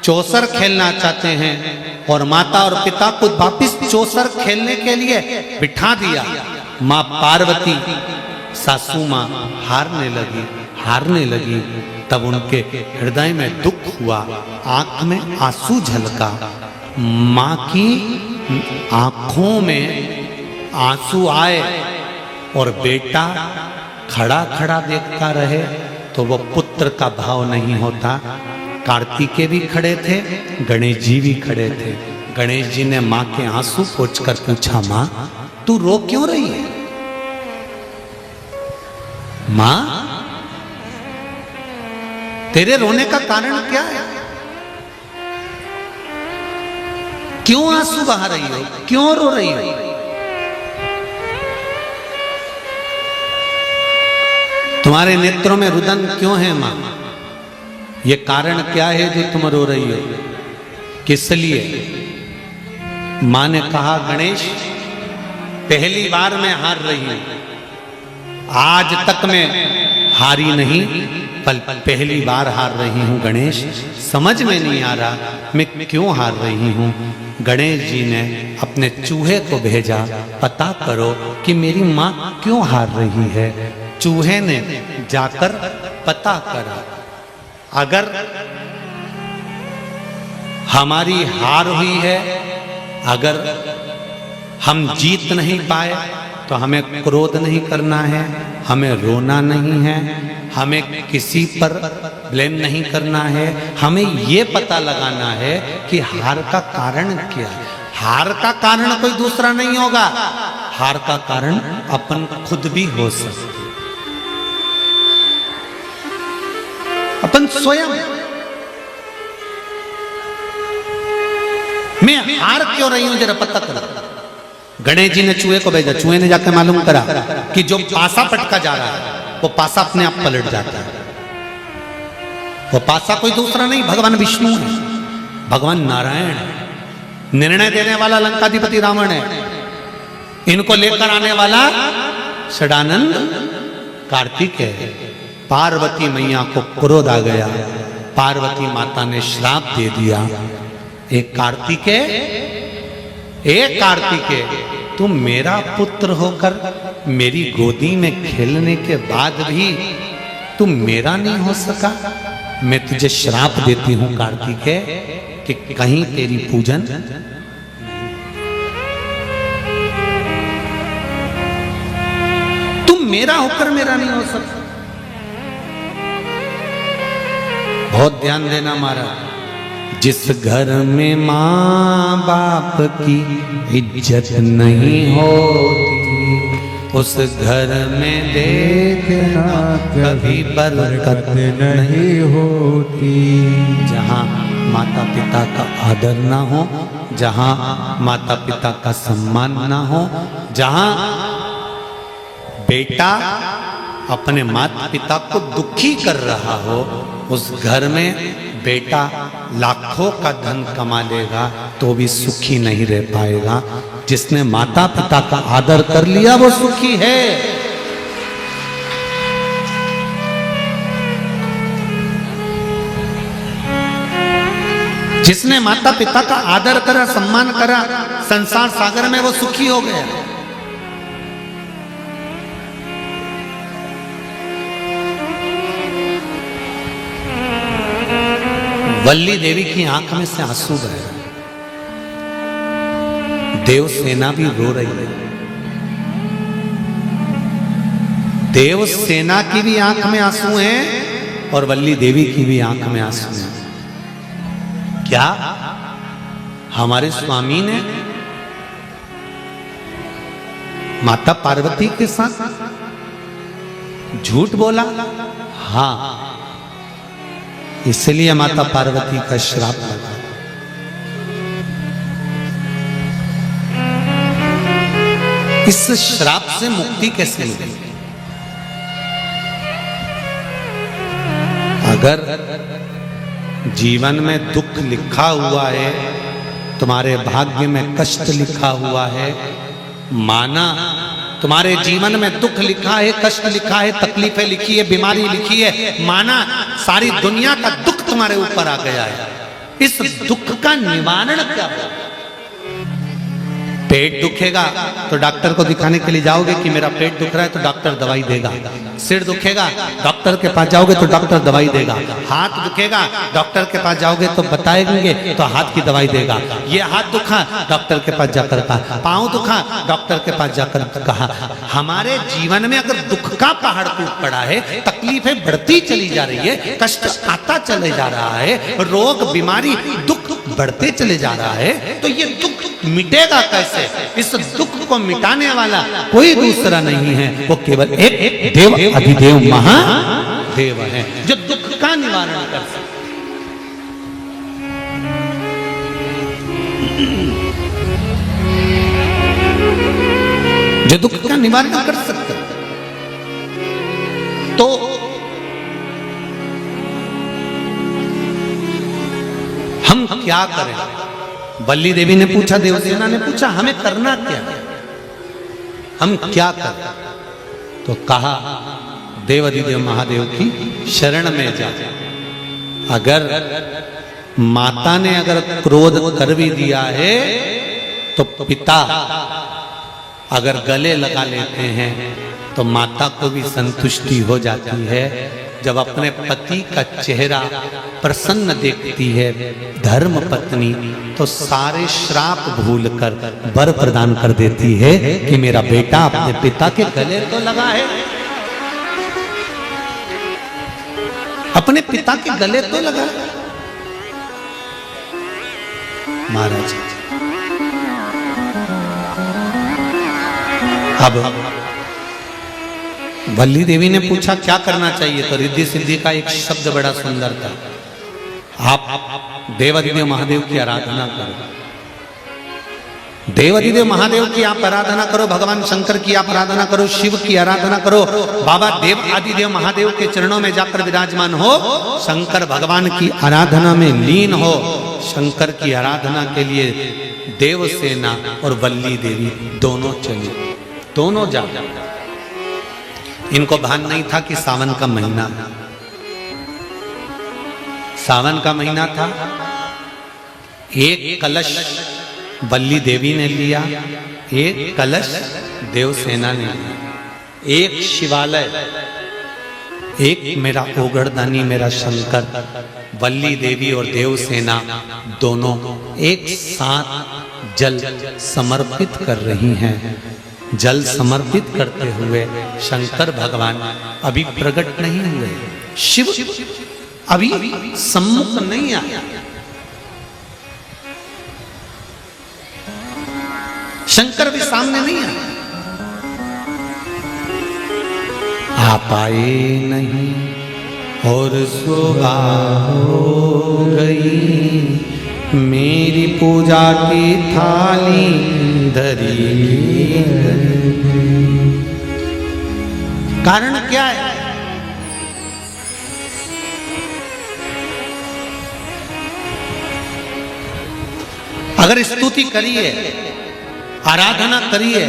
चौसर खेलना चाहते हैं। और माता और पिता को वापिस चौसर खेलने के लिए बिठा दिया। माँ पार्वती, सासू माँ हारने लगी। तब उनके हृदय में दुख हुआ, आंख में आंसू झलका। मां की आंखों में आंसू आए और बेटा खड़ा खड़ा देखता रहे तो वो पुत्र का भाव नहीं होता। कार्तिकेय भी खड़े थे, गणेश जी भी खड़े थे। गणेश जी ने मां के आंसू पोंछकर पूछा, मां तू रो क्यों रही है? मां तेरे रोने का कारण क्या है? क्यों आंसू बहा रही हो? क्यों रो रही हो? तुम्हारे नेत्रों में रुदन क्यों है मां? ये कारण क्या है जो तुम रो रही हो? किस लिए? मां ने कहा, गणेश पहली बार मैं हार रही हूं, आज तक मैं हारी नहीं, पहली बार हार रही हूं गणेश। समझ में नहीं आ रहा मैं क्यों हार रही हूं। गणेश जी ने अपने चूहे को भेजा, पता करो कि मेरी मां क्यों हार रही है। चूहे ने जाकर पता करा, अगर हमारी हार हुई है, अगर हम जीत नहीं पाए तो हमें क्रोध नहीं करना है, हमें रोना नहीं है, हमें किसी पर ब्लेम नहीं करना है। हमें ये पता लगाना है कि हार का कारण क्या है। हार का कारण कोई दूसरा नहीं होगा, हार का कारण अपन खुद भी हो सकते, अपन स्वयं। मैं हार क्यों रही हूं जरा पता करो। गणेश जी ने चूहे को भेजा, चूहे ने जाकर मालूम करा कि जो पासा पटका जा रहा है वो पासा अपने आप पलट जाता है। वो पासा कोई दूसरा नहीं, भगवान विष्णु है, भगवान नारायण है। निर्णय देने वाला लंकाधिपति रावण है, इनको लेकर आने वाला षडानंद कार्तिक है। पार्वती मैया को क्रोध आ गया, पार्वती माता ने श्राप दे दिया, एक कार्तिके, एक कार्तिके तुम मेरा पुत्र होकर मेरी गोदी में खेलने के बाद भी तुम मेरा नहीं हो सका। मैं तुझे श्राप देती हूं कार्तिके कि कहीं तेरी पूजन। तुम मेरा होकर मेरा नहीं हो सकता। बहुत ध्यान देना महाराज, जिस घर में माँ बाप की इज्जत नहीं होती, उस घर में देखना कभी बरकत नहीं होती। जहाँ माता पिता का आदर ना हो, जहाँ माता पिता का सम्मान ना हो, जहाँ बेटा अपने माता पिता को दुखी कर रहा हो, उस घर में बेटा लाखों का धन कमा लेगा तो भी सुखी नहीं रह पाएगा। जिसने माता पिता का आदर कर लिया वो सुखी है। जिसने माता पिता का आदर करा, सम्मान करा, संसार सागर में वो सुखी हो गया। वल्ली देवी की आंख में से आंसू बह रहे, देव सेना भी रो रही है। देव सेना की भी आंख में आंसू हैं और वल्ली देवी की भी आंख में आंसू हैं। क्या हमारे स्वामी ने माता पार्वती के साथ झूठ बोला? हाँ, इसलिए माता पार्वती का श्राप लगा। इस श्राप से मुक्ति कैसे मिलेगी? अगर जीवन में दुख लिखा हुआ है, तुम्हारे भाग्य में कष्ट लिखा हुआ है, माना तुम्हारे जीवन में दुख लिखा है, कष्ट लिखा है, तकलीफें लिखी है, बीमारी लिखी है, माना सारी दुनिया का दुख तुम्हारे ऊपर आ गया है, इस दुख का निवारण क्या हो? पेट दुखेगा तो डॉक्टर को दिखाने के लिए जाओगे कि मेरा पेट दुख रहा है, तो डॉक्टर दवाई देगा। सिर दुखेगा, डॉक्टर के पास जाओगे तो डॉक्टर दवाई देगा। हाथ दुखेगा, डॉक्टर के पास जाओगे तो बताएंगे तो हाथ की दवाई देगा। ये हाथ दुखा, डॉक्टर के पास जाकर कहा। पांव दुखा, डॉक्टर के पास जाकर कहा। हमारे जीवन में अगर दुख का पहाड़ टूट पड़ा है, तकलीफें बढ़ती चली जा रही है, कष्ट आता चले जा रहा है, रोग बीमारी दुख बढ़ते चले जा रहा है, तो ये दुख मिटेगा कैसे? इस दुख को मिटाने वाला कोई दूसरा नहीं है, वो केवल एक देव अधिदेव महादेव है, जो दुख का निवारण कर सकते। जो दुख का निवारण कर सकते। तो हम क्या करें? बल्ली देवी ने पूछा, देवसेना ने पूछा, हमें करना क्या है, हम क्या करें? तो कहा, देवाधिदेव महादेव की शरण में जा। अगर माता ने अगर क्रोध कर भी दिया है तो पिता अगर गले लगा लेते हैं तो माता को भी संतुष्टि हो जाती है। जब अपने पति का चेहरा प्रसन्न देखती है धर्म पत्नी, तो सारे श्राप भूलकर वर प्रदान कर देती है कि मेरा बेटा अपने पिता के गले तो लगा है, अपने पिता के गले तो लगा। महाराज अब वल्ली देवी ने पूछा क्या करना चाहिए, तो रिद्धि सिद्धि का एक शब्द बड़ा सुंदर था, आप देवाधिदेव महादेव की आराधना करो, देवाधिदेव महादेव की आप आराधना करो, भगवान शंकर की आप आराधना करो, शिव की आराधना करो, बाबा देव आदिदेव महादेव के चरणों में जाकर विराजमान हो, शंकर भगवान की आराधना में लीन हो। शंकर की आराधना के लिए देवसेना और वल्ली देवी दोनों चली, दोनों जा। इनको भान नहीं था कि सावन का महीना, सावन का महीना था। एक कलश वल्ली देवी ने लिया, एक कलश देवसेना ने लिया, एक शिवालय, एक मेरा ओगड़दानी मेरा शंकर, वल्ली देवी और देवसेना दोनों एक साथ जल समर्पित कर रही हैं। जल समर्पित करते हुए शंकर भगवान अभी प्रकट नहीं हुए, शिव अभी सम्मुख नहीं आया, शंकर भी सामने नहीं आया। आप आए नहीं और सुबह हो गई, मेरी पूजा की थाली धरी। कारण क्या है? अगर स्तुति करिए, आराधना करिए,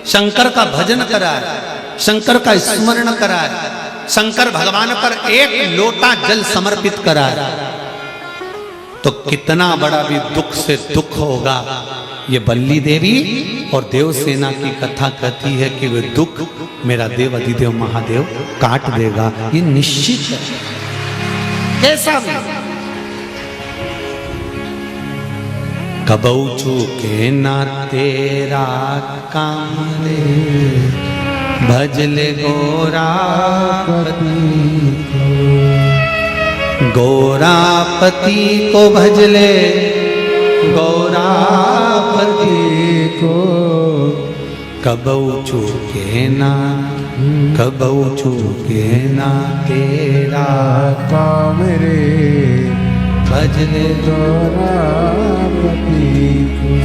शंकर का भजन कराए, शंकर का स्मरण कराए, शंकर भगवान पर एक लोटा जल समर्पित कराए, तो कितना बड़ा भी दुख से दुख होगा। ये वल्ली देवी और देवसेना की कथा कहती है कि वे दुख मेरा देव अधिदेव महादेव काट देगा, ये निश्चित है। कैसा भी कबऊ चूके ना तेरा काम रे, भजले गोरापति को, गोरापति को भजले गौरापति को, कबऊ चूके ना, कबऊ चूके ना तेरा काम रे, भजले गौरापति को।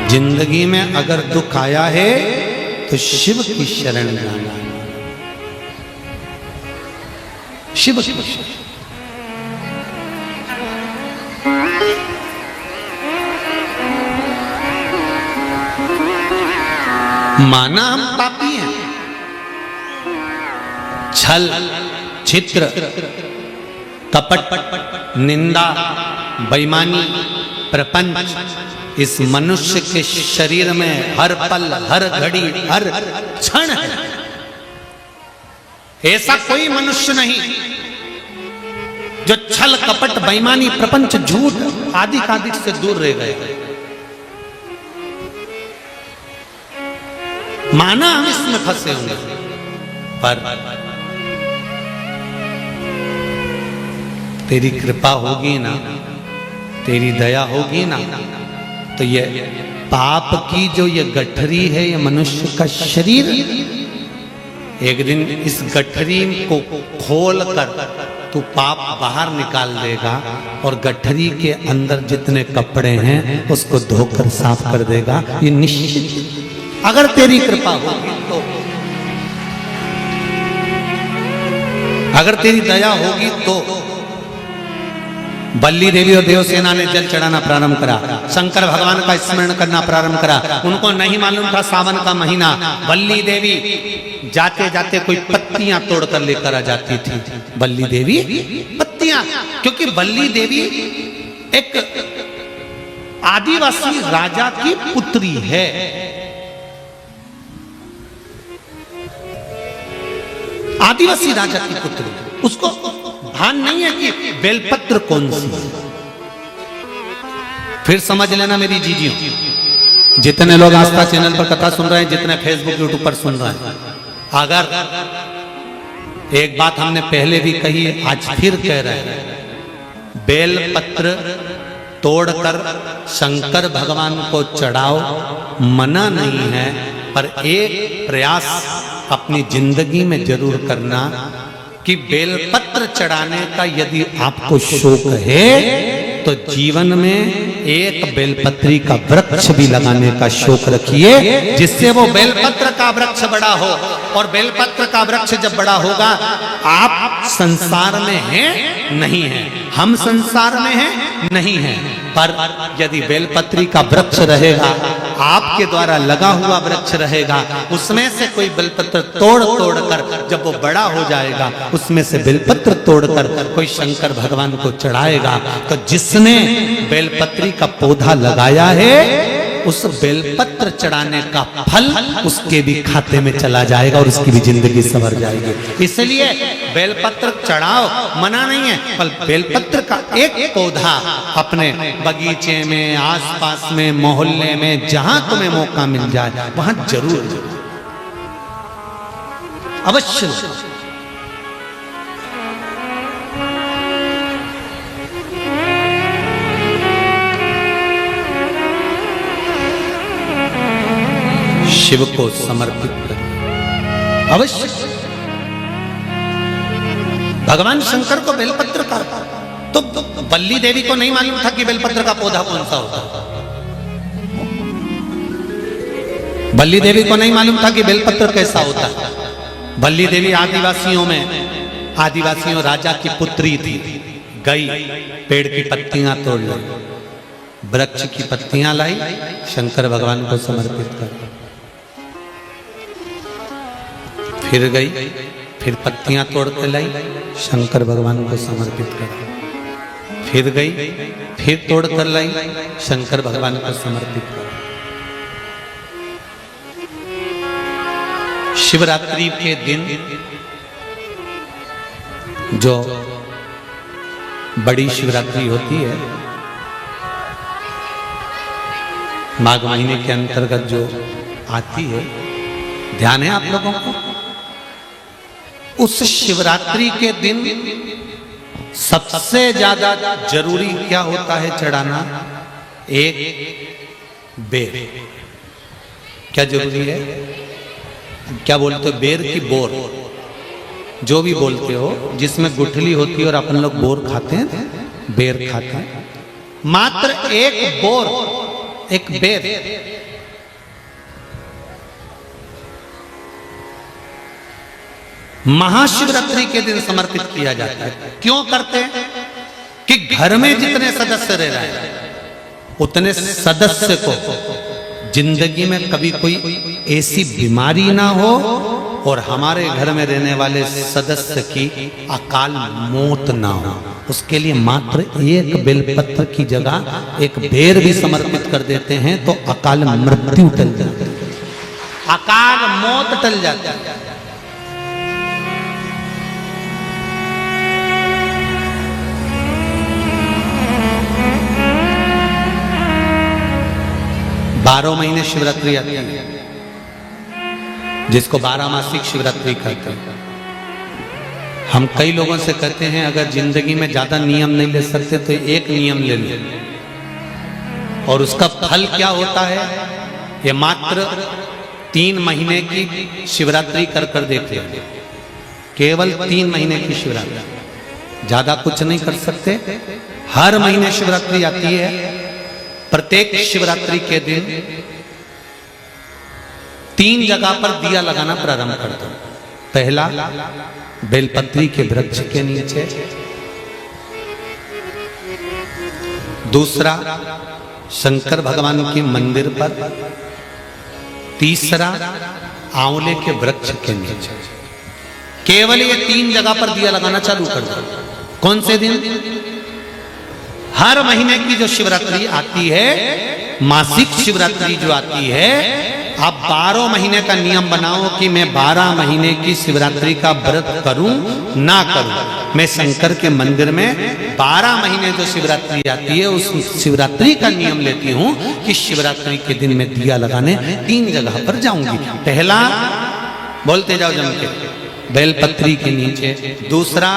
जिंदगी में अगर दुख आया है तो शिव की शरण जाना, शिव की शरण। माना हम पापी हैं, छल छित्र कपट निंदा बेईमानी प्रपंच इस मनुष्य के शरीर में हर पल हर घड़ी हर क्षण है। ऐसा कोई मनुष्य नहीं जो छल कपट बेईमानी प्रपंच झूठ आदि आदि से दूर रह गए। माना हम इसमें फंसे होंगे, पर तेरी कृपा होगी ना, तेरी दया होगी ना, तो ये पाप की जो ये गठरी है, ये मनुष्य का शरीर, एक दिन इस गठरी को खोल कर तू पाप बाहर निकाल देगा और गठरी के अंदर जितने कपड़े हैं उसको धोकर साफ कर देगा। ये निश्चित, अगर तेरी कृपा होगी तो। अगर तेरी दया होगी तो। बल्ली देवी और देवसेना ने जल चढ़ाना प्रारंभ करा, शंकर भगवान का स्मरण करना प्रारंभ करा। उनको नहीं मालूम था सावन का महीना। बल्ली देवी जाते जाते कोई पत्तियां तोड़कर लेकर आ जाती थी। बल्ली देवी पत्तियां, क्योंकि बल्ली देवी एक आदिवासी राजा की पुत्री है। आदिवासी राजा की पुत्री, उसको भान नहीं है कि बेलपत्र कौन सी। फिर समझ लेना मेरी जीजियों, जितने लोग आस्था चैनल पर कथा सुन रहे हैं, जितने फेसबुक यूट्यूब पर सुन रहे हैं, अगर एक बात हमने पहले भी कही है, आज फिर कह रहे हैं, बेलपत्र तोड़कर शंकर भगवान को चढ़ाओ, मना नहीं है, पर एक प्रयास अपनी जिंदगी में जरूर करना कि बेलपत्र चढ़ाने का यदि आपको शौक है तो जीवन में एक बेलपत्री का वृक्ष भी लगाने का शौक रखिए, जिससे वो बेलपत्र का वृक्ष बड़ा हो। और बेलपत्र का वृक्ष जब बड़ा होगा, आप संसार में हैं नहीं हैं, हम संसार में हैं नहीं हैं, पर यदि बेलपत्री का वृक्ष रहेगा, आपके द्वारा लगा हुआ वृक्ष रहेगा, उसमें से कोई बेलपत्र तोड़ कर जब वो बड़ा हो जाएगा, उसमें से बेलपत्र तोड़कर कोई शंकर भगवान को चढ़ाएगा, तो जिसने बेलपत्री का पौधा लगाया है, उस बेलपत्र चढ़ाने का फल उसके भी खाते में चला जाएगा और उसकी भी जिंदगी संवर जाएगी। इसलिए बेलपत्र चढ़ाओ, मना नहीं है, पर बेलपत्र का एक पौधा अपने बगीचे में, आसपास में, मोहल्ले में, जहां तुम्हें मौका मिल जाए वहां जरूर अवश्य। शिव को समर्पित करें अवश्य। भगवान शंकर को बेलपत्र का, तो बल्ली देवी को नहीं मालूम था कि बेलपत्र का पौधा कौन सा होता है। बल्ली देवी को नहीं मालूम था कि बेलपत्र कैसा होता है। बल्ली देवी आदिवासियों राजा की पुत्री थी। गई, पेड़ की पत्तियां तोड़ लाई, वृक्ष की पत्तियां लाई, शंकर भगवान को समर्पित कर। फिर गई, फिर पत्तियां तोड़ के लाई, शंकर भगवान को समर्पित कर। फिर गई, फिर तोड़ कर लाई, शंकर भगवान को समर्पित कर। शिवरात्रि के दिन जो बड़ी शिवरात्रि होती है, माघ महीने के अंतर्गत जो आती है, ध्यान है आप लोगों को? उस शिवरात्रि के दिन सबसे ज्यादा जरूरी क्या होता है चढ़ाना? एक बेर। क्या जरूरी है? क्या बोलते हो? बेर की बोर, जो भी बोलते हो, जिसमें गुठली होती है और अपन लोग बोर खाते हैं, बेर खाते हैं। मात्र एक बोर, एक बेर महाशिवरात्रि के दिन समर्पित किया जाता है। क्यों करते हैं? कि घर में जितने सदस्य रह रहे हैं, उतने सदस्य को जिंदगी में कभी कोई ऐसी बीमारी ना हो और हमारे घर में रहने वाले सदस्य की अकाल मौत ना हो। उसके लिए मात्र एक बेलपत्र की जगह एक बेर भी समर्पित कर देते हैं तो अकाल मृत्यु टल जाती है, अकाल मौत टल जाती है। बारह महीने शिवरात्रि आती है, जिसको 12 मासिक शिवरात्रि कहते हैं। हम कई लोगों से कहते हैं अगर जिंदगी में ज्यादा नियम नहीं ले सकते तो एक नियम ले लो, और उसका फल क्या होता है? ये मात्र 3 महीने की शिवरात्रि कर कर देखते हैं, केवल 3 महीने की शिवरात्रि, ज्यादा कुछ नहीं कर सकते। हर महीने शिवरात्रि आती है। प्रत्येक शिवरात्रि के दिन 3 जगह पर दिया लगाना प्रारंभ कर दो। पहला बेलपत्री के वृक्ष के नीचे, दूसरा शंकर भगवान के मंदिर पर, तीसरा आंवले के वृक्ष के नीचे। केवल ये 3 जगह पर दिया लगाना चालू कर दो। कौन से दिन? हर महीने की जो शिवरात्रि आती है, मासिक शिवरात्रि जो आती है, आप 12 महीने का नियम बनाओ कि मैं 12 महीने की शिवरात्रि का व्रत करूं ना करूं। मैं शंकर के मंदिर में 12 महीने जो शिवरात्रि आती है उस शिवरात्रि का नियम लेती हूं कि शिवरात्रि के दिन मैं दिया लगाने 3 जगह पर जाऊंगी। पहला, बोलते जाओ जम के, बेलपत्री के नीचे। दूसरा,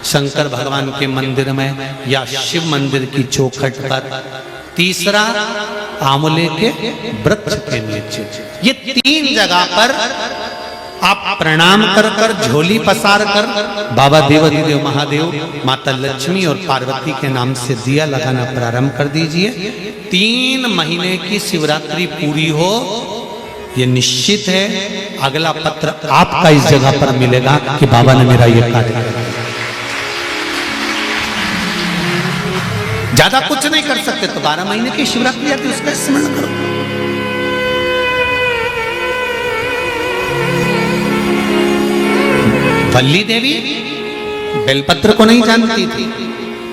शंकर भगवान के मंदिर में या शिव मंदिर की चौखट पर। तीसरा, आंवले के वृक्ष के नीचे। ये 3 जगह पर आप प्रणाम कर कर, झोली पसार कर बाबा देवाधिदेव महादेव, माता लक्ष्मी और पार्वती के नाम से दिया लगाना प्रारंभ कर दीजिए। 3 महीने की शिवरात्रि पूरी हो, ये निश्चित है अगला पत्र आपका इस जगह पर मिलेगा कि बाबा ने मेरा ये कार्य किया। ज्यादा कुछ नहीं कर सकते तो 12 महीने की शिवरात्रि आती है, उसका स्मरण करो। वल्ली देवी बेलपत्र को नहीं जानती थी।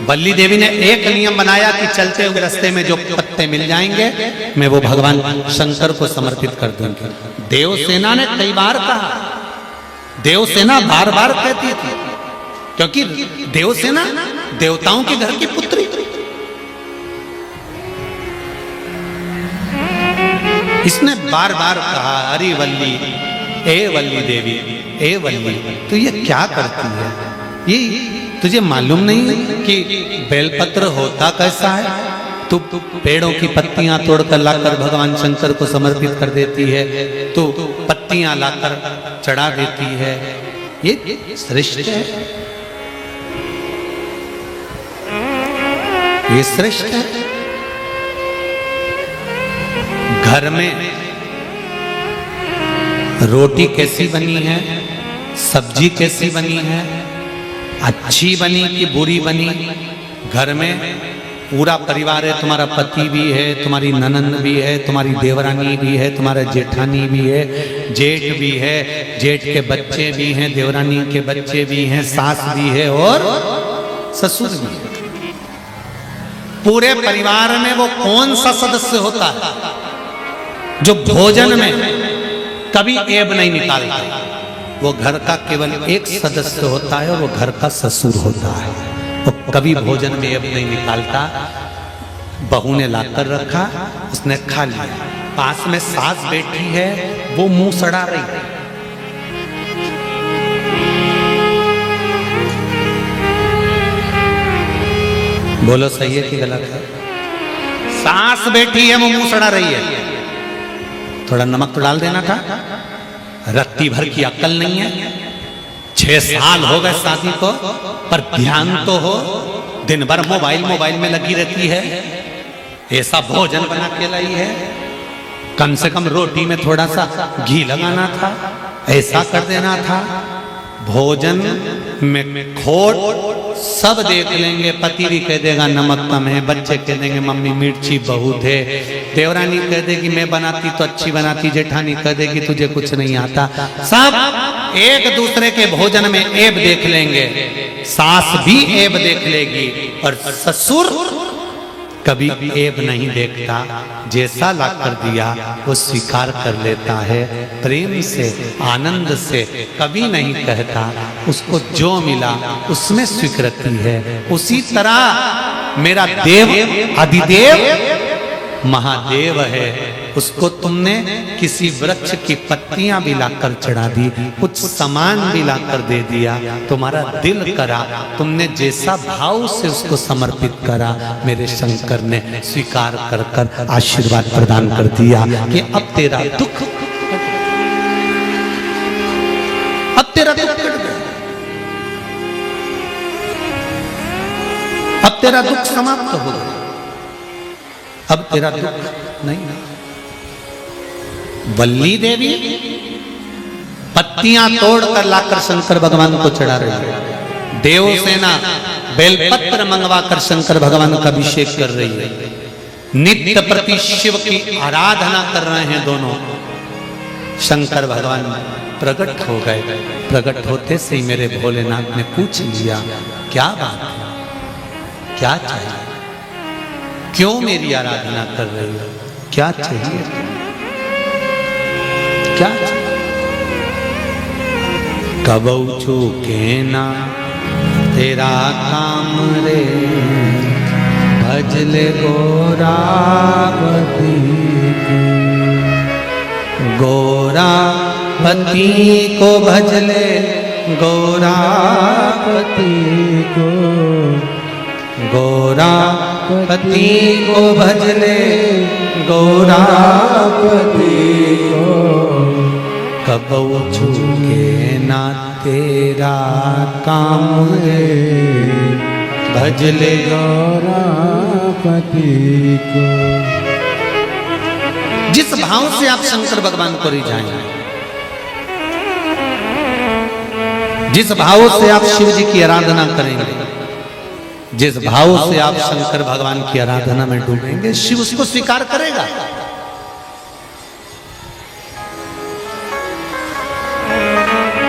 वल्ली देवी ने एक नियम बनाया कि चलते हुए रास्ते में जो पत्ते मिल जाएंगे मैं वो भगवान शंकर को समर्पित कर दूंगी। देवसेना ने कई बार कहा, देवसेना बार बार कहती थी, क्योंकि देवसेना देवताओं के घर की पुत्री। इसने बार बार कहा, अरे वल्ली, ए वल्ली देवी, ए वल्ली, तो ये क्या करती है? ये तुझे मालूम नहीं कि बेलपत्र होता कैसा है? तू पेड़ों की पत्तियां तोड़कर लाकर भगवान शंकर को समर्पित कर देती है, तो पत्तियां लाकर चढ़ा देती है। ये श्रेष्ठ है, ये श्रेष्ठ है। घर में रोटी कैसी बनी है, सब्जी कैसी बनी है, अच्छी बनी कि बुरी बनी, घर में पूरा परिवार है, तुम्हारा पति भी है, तुम्हारी ननंद भी है, तुम्हारी देवरानी भी है, तुम्हारा जेठानी भी है, जेठ भी है, जेठ के बच्चे भी हैं, देवरानी के बच्चे भी हैं, सास भी है और ससुर भी है। पूरे परिवार में वो कौन सा सदस्य होता है जो भोजन में कभी ऐब नहीं निकालता? वो घर का केवल एक सदस्य होता है और वो घर का ससुर होता है। वो कभी भोजन में ऐब नहीं निकालता। बहू ने लाकर रखा, उसने खा लिया, पास में सास बैठी है, वो मुंह सड़ा रही है। बोलो सही है कि गलत है? सास बैठी है, वो मुंह सड़ा रही है। थोड़ा नमक तो डाल देना था। रत्ती भर की अक्ल नहीं है। 6 साल हो गए शादी को, पर ध्यान तो हो। दिन भर मोबाइल में लगी रहती है। ऐसा भोजन बना के लाई है, कम से कम रोटी में थोड़ा सा घी लगाना था, ऐसा कर देना था। भोजन में खोट सब देख लेंगे। पति भी कह देगा नमक कम है, बच्चे कह देंगे मम्मी मिर्ची बहुत है, देवरानी कह देगी मैं बनाती तो अच्छी बनाती, जेठानी कह देगी तुझे कुछ नहीं आता। सब एक दूसरे के भोजन में ऐब देख लेंगे। सास भी ऐब देख लेगी और ससुर कभी ऐब नहीं देखता। जैसा ला कर दिया वो स्वीकार कर लेता है, प्रेम से आनंद से, कभी नहीं कहता। उसको जो मिला उसमें स्वीकृति है। उसी तरह मेरा देव अधिदेव महादेव है, उसको तुमने किसी वृक्ष की पत्तियां भी लाकर चढ़ा दी, कुछ सामान भी लाकर दे दिया, तुम्हारा दिल करा, तुमने जैसा भाव से उसको समर्पित करा, मेरे शंकर ने स्वीकार कर कर आशीर्वाद प्रदान कर दिया कि अब तेरा दुख, अब तेरा दुख कट गया, अब तेरा दुख समाप्त हो गया, अब तेरा दुख नहीं। वल्ली देवी पत्तियां तोड़कर लाकर शंकर भगवान को चढ़ा रही है। देवसेना बेलपत्र मंगवाकर शंकर भगवान का अभिषेक कर रही है। नित्य प्रति शिव की आराधना कर रहे हैं दोनों। शंकर भगवान प्रकट हो गए। प्रकट होते से ही मेरे भोलेनाथ ने पूछ लिया, क्या बात है, क्या चाहिए, क्यों मेरी आराधना कर रही हो, क्या चाहिए, क्या चाहिए? कबौ चूके ना तेरा काम रे, भजले गोरापति गोरापति को भजले, गोरापति को, गोरापति को भजले, गोरापति को। कबौ चूके ना तेरा काम रे, भजले गौरापति को। जिस भाव से आप शंकर भगवान को रिझाएंगे, जिस भाव से आप शिव जी की आराधना करेंगे, जिस भाव से आप शंकर भगवान की आराधना में डूबेंगे, शिव उसको स्वीकार करेगा।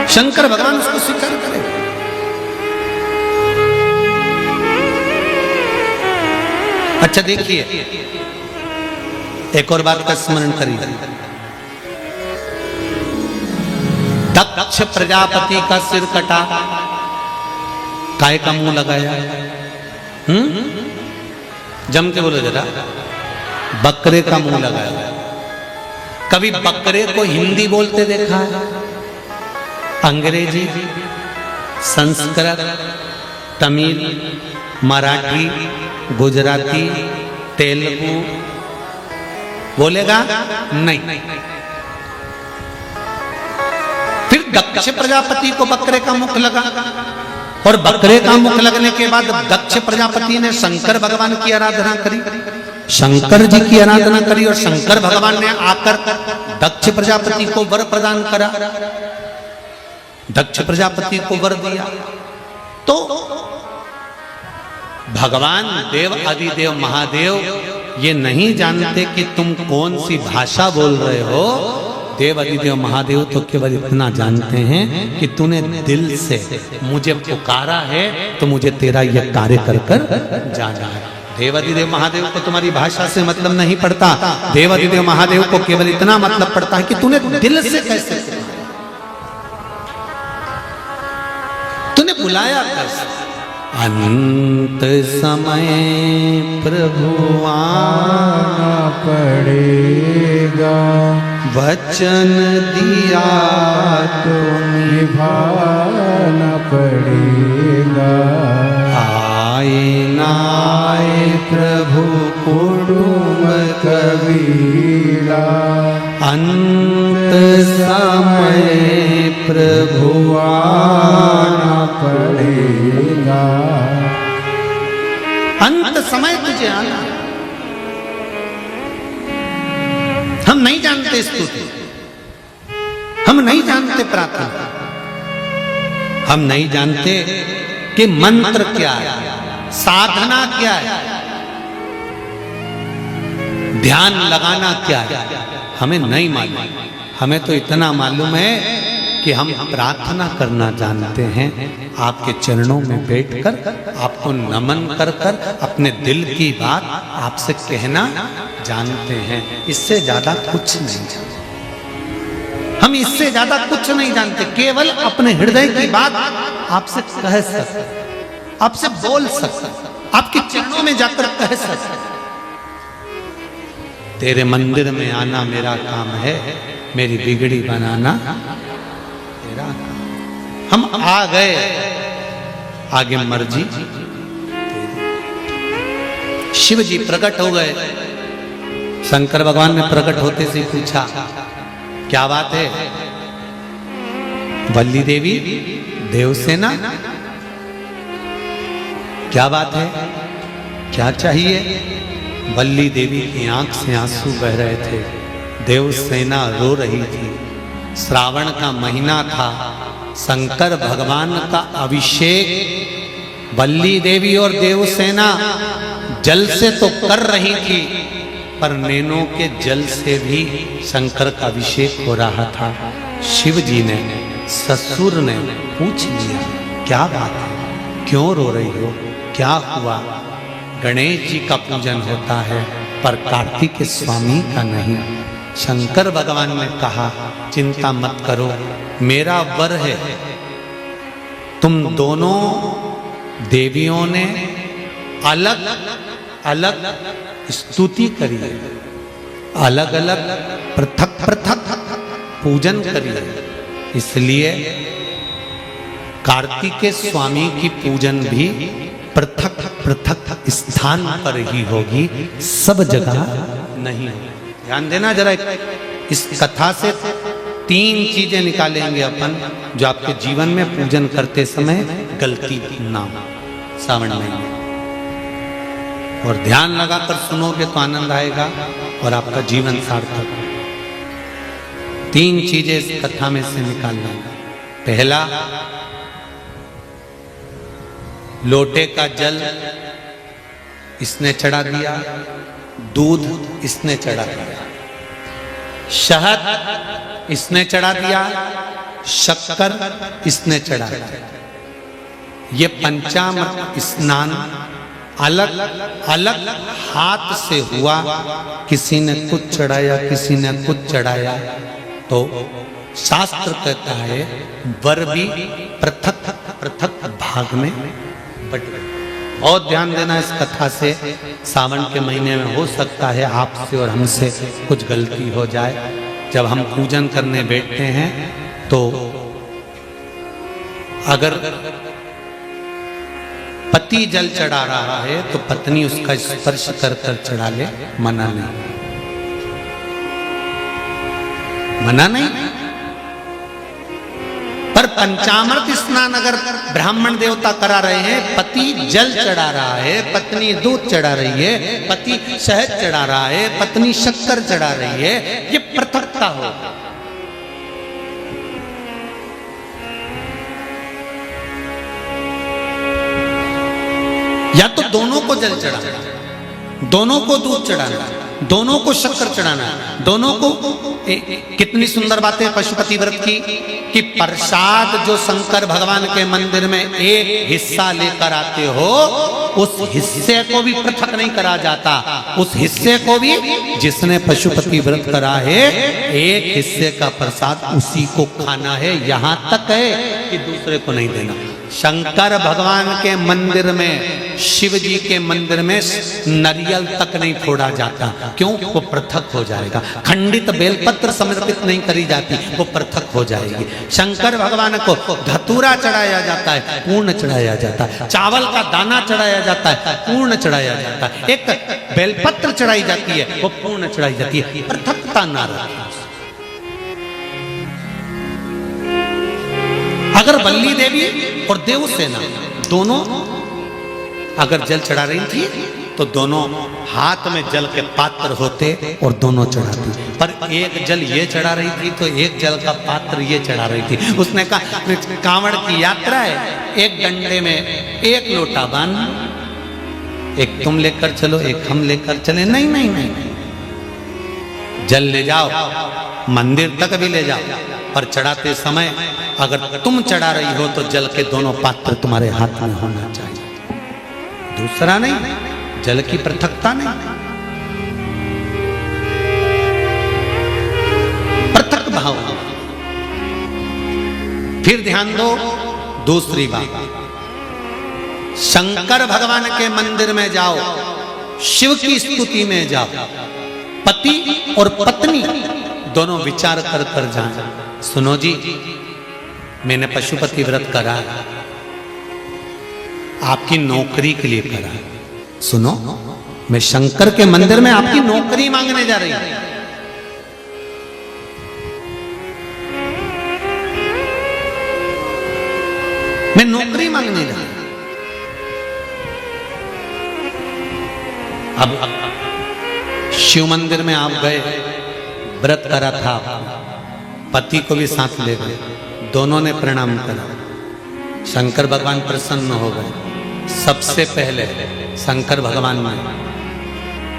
शंकर भगवान उसको स्वीकार करेगा। अच्छा देखिए, एक और बात का स्मरण करिए। दक्ष प्रजापति का सिर कटा, काय का मुंह लगाया? जम के बोलो जरा। बकरे का मुंह लगाया। कभी बकरे को हिंदी बोलते देखा है? अंग्रेजी, संस्कृत, तमिल, मराठी, गुजराती, तेलुगु बोलेगा? नहीं। फिर दक्ष प्रजापति को बकरे का मुख लगा, और बकरे का मुख लगने के बाद दक्ष प्रजापति ने शंकर भगवान की आराधना करी, शंकर जी की आराधना करी, और शंकर भगवान ने आकर दक्ष प्रजापति को वर प्रदान करा, दक्ष प्रजापति को वर दिया। तो भगवान देव आदिदेव महादेव ये नहीं जानते कि तुम कौन सी भाषा बोल रहे हो। देव आदिदेव महादेव तो केवल इतना जानते हैं कि तूने दिल से मुझे पुकारा है, तो मुझे तेरा यह कार्य कर कर जाना है। देव आदिदेव महादेव को तुम्हारी भाषा से मतलब नहीं पड़ता। देव आदिदेव महादेव को केवल इतना मतलब पड़ता है कि तूने दिल से कैसे, तूने बुलाया कैसे। अंत समय प्रभु आना पड़ेगा, वचन दिया तो निभाना पड़ेगा। आए ना आए प्रभु कुटुंब कबीरा, अंत समय प्रभु आना पड़ेगा। अंत समय तुझे आना। हम नहीं जानते स्तुति, हम नहीं जानते प्रार्थना, हम नहीं जानते कि मंत्र क्या है, साधना क्या है, ध्यान लगाना क्या है, हमें नहीं मालूम। हमें तो इतना मालूम है कि हम प्रार्थना करना जानते हैं, आपके चरणों में बैठकर आपको नमन कर कर अपने दिल की बात आपसे कहना जानते हैं। इससे ज्यादा कुछ नहीं जानते, हम इससे ज्यादा कुछ नहीं जानते। केवल अपने हृदय की बात आपसे कह सकते, आपसे बोल सकते, आपके चरणों में जाकर कह सकते। तेरे मंदिर में आना मेरा काम है, मेरी बिगड़ी बनाना तेरा काम। हम आ गए, आगे मर्जी। शिव जी प्रकट हो गए। शंकर भगवान ने प्रकट होते से पूछा, क्या बात है? वल्ली देवी, देवसेना, क्या बात है, क्या चाहिए? वल्ली देवी की आंख से आंसू बह रहे थे, देवसेना रो रही थी। श्रावण का महीना था, शंकर भगवान का अभिषेक वल्ली देवी और देवसेना जल से तो कर रही थी, पर नैनों के जल से भी शंकर का अभिषेक हो रहा था। शिव जी ने, ससुर ने पूछ लिया, क्या बात है, क्यों रो रही हो, क्या हुआ? गणेश जी का पूजन होता है पर कार्तिक स्वामी का नहीं। शंकर भगवान ने कहा, चिंता मत करो, मेरा वर है, तुम दोनों देवियों ने अलग अलग स्तुति करी है, अलग अलग पृथक पृथक पूजन करी है, इसलिए कार्तिकेय स्वामी की पूजन भी पृथक पृथक स्थान पर ही होगी, सब जगह नहीं। ध्यान देना जरा, इस कथा से 3 चीजें निकालेंगे अपन जो आपके जीवन में पूजन करते समय गलती ना हो सावन महीने। और ध्यान लगाकर सुनोगे तो आनंद आएगा और आपका जीवन सार्थक। 3 चीजें इस कथा में से निकालना। पहला, लोटे का जल इसने चढ़ा दिया, दूध इसने चढ़ा दिया, शहद इसने चढ़ा दिया, शक्कर इसने चढ़ा दिया। ये पंचामृत स्नान अलग अलग हाथ से हुआ, किसी ने कुछ चढ़ाया, किसी ने कुछ चढ़ाया, तो शास्त्र कहता है वर भी पृथक पृथक भाग में बट। बहुत ध्यान देना इस कथा से, सावन के महीने में हो सकता है आपसे और हमसे कुछ गलती हो जाए। जब हम पूजन करने बैठते हैं तो अगर पति जल चढ़ा रहा है तो पत्नी उसका स्पर्श कर कर चढ़ा ले, मना नहीं, मना नहीं। पर पंचामृत स्नान अगर ब्राह्मण देवता करा रहे हैं, पति जल चढ़ा रहा है, पत्नी दूध चढ़ा रही है, पति शहद चढ़ा रहा है, पत्नी शक्कर चढ़ा रही है, ये पृथकता हो। या तो दोनों को जल चढ़ाना, दोनों को दूध चढ़ाना, दोनों को शक्कर चढ़ाना, दोनों को। कितनी सुंदर बात है पशुपति व्रत की कि प्रसाद जो शंकर भगवान के मंदिर में एक हिस्सा लेकर आते हो, उस हिस्से को भी पृथक नहीं करा जाता। उस हिस्से को भी, जिसने पशुपति व्रत करा है, एक हिस्से का प्रसाद उसी को खाना है, यहां तक है कि दूसरे को नहीं देना। शंकर भगवान के मंदिर में, शिव जी के मंदिर में नारियल तक नहीं फोड़ा जाता। क्यों? वो पृथक हो जाएगा। खंडित बेलपत्र समर्पित नहीं करी जाती, वो पृथक हो जाएगी। शंकर भगवान को धतूरा चढ़ाया जाता है, पूर्ण चढ़ाया जाता है। चावल का दाना चढ़ाया जाता है, पूर्ण चढ़ाया जाता है। एक बेलपत्र चढ़ाई जाती है, वो पूर्ण चढ़ाई जाती है। पृथकता ना रहे। अगर वल्ली देवी और देवसेना दोनों अगर जल चढ़ा रही थी तो दोनों हाथ में जल के पात्र होते और दोनों चढ़ाती। पर एक जल ये चढ़ा रही थी तो एक जल का पात्र ये चढ़ा रही थी। उसने कहा कांवड़ की यात्रा है, एक डंडे में एक लोटा बांध, एक तुम लेकर चलो, एक हम लेकर चले। नहीं नहीं नहीं, जल ले जाओ, मंदिर तक भी ले जाओ, पर चढ़ाते समय अगर तुम चढ़ा रही हो तो जल के दोनों पात्र तुम्हारे हाथ में होना चाहिए, दूसरा नहीं। जल की पृथकता नहीं, पृथक भाव। फिर ध्यान दो दूसरी बात, शंकर भगवान के मंदिर में जाओ, शिव की स्तुति में जाओ, पति और पत्नी दोनों विचार कर कर जाए। सुनो जी, मैंने पशुपति व्रत करा, आपकी नौकरी के लिए करा। सुनो, मैं शंकर के मंदिर में आपकी नौकरी मांगने जा रही हूं। मैं नौकरी मांगने जा रही हूं। अब शिव मंदिर में आप गए, व्रत करा था, पति को भी साथ ले गए, दोनों ने प्रणाम करा। शंकर भगवान प्रसन्न हो गए। सबसे पहले शंकर भगवान ने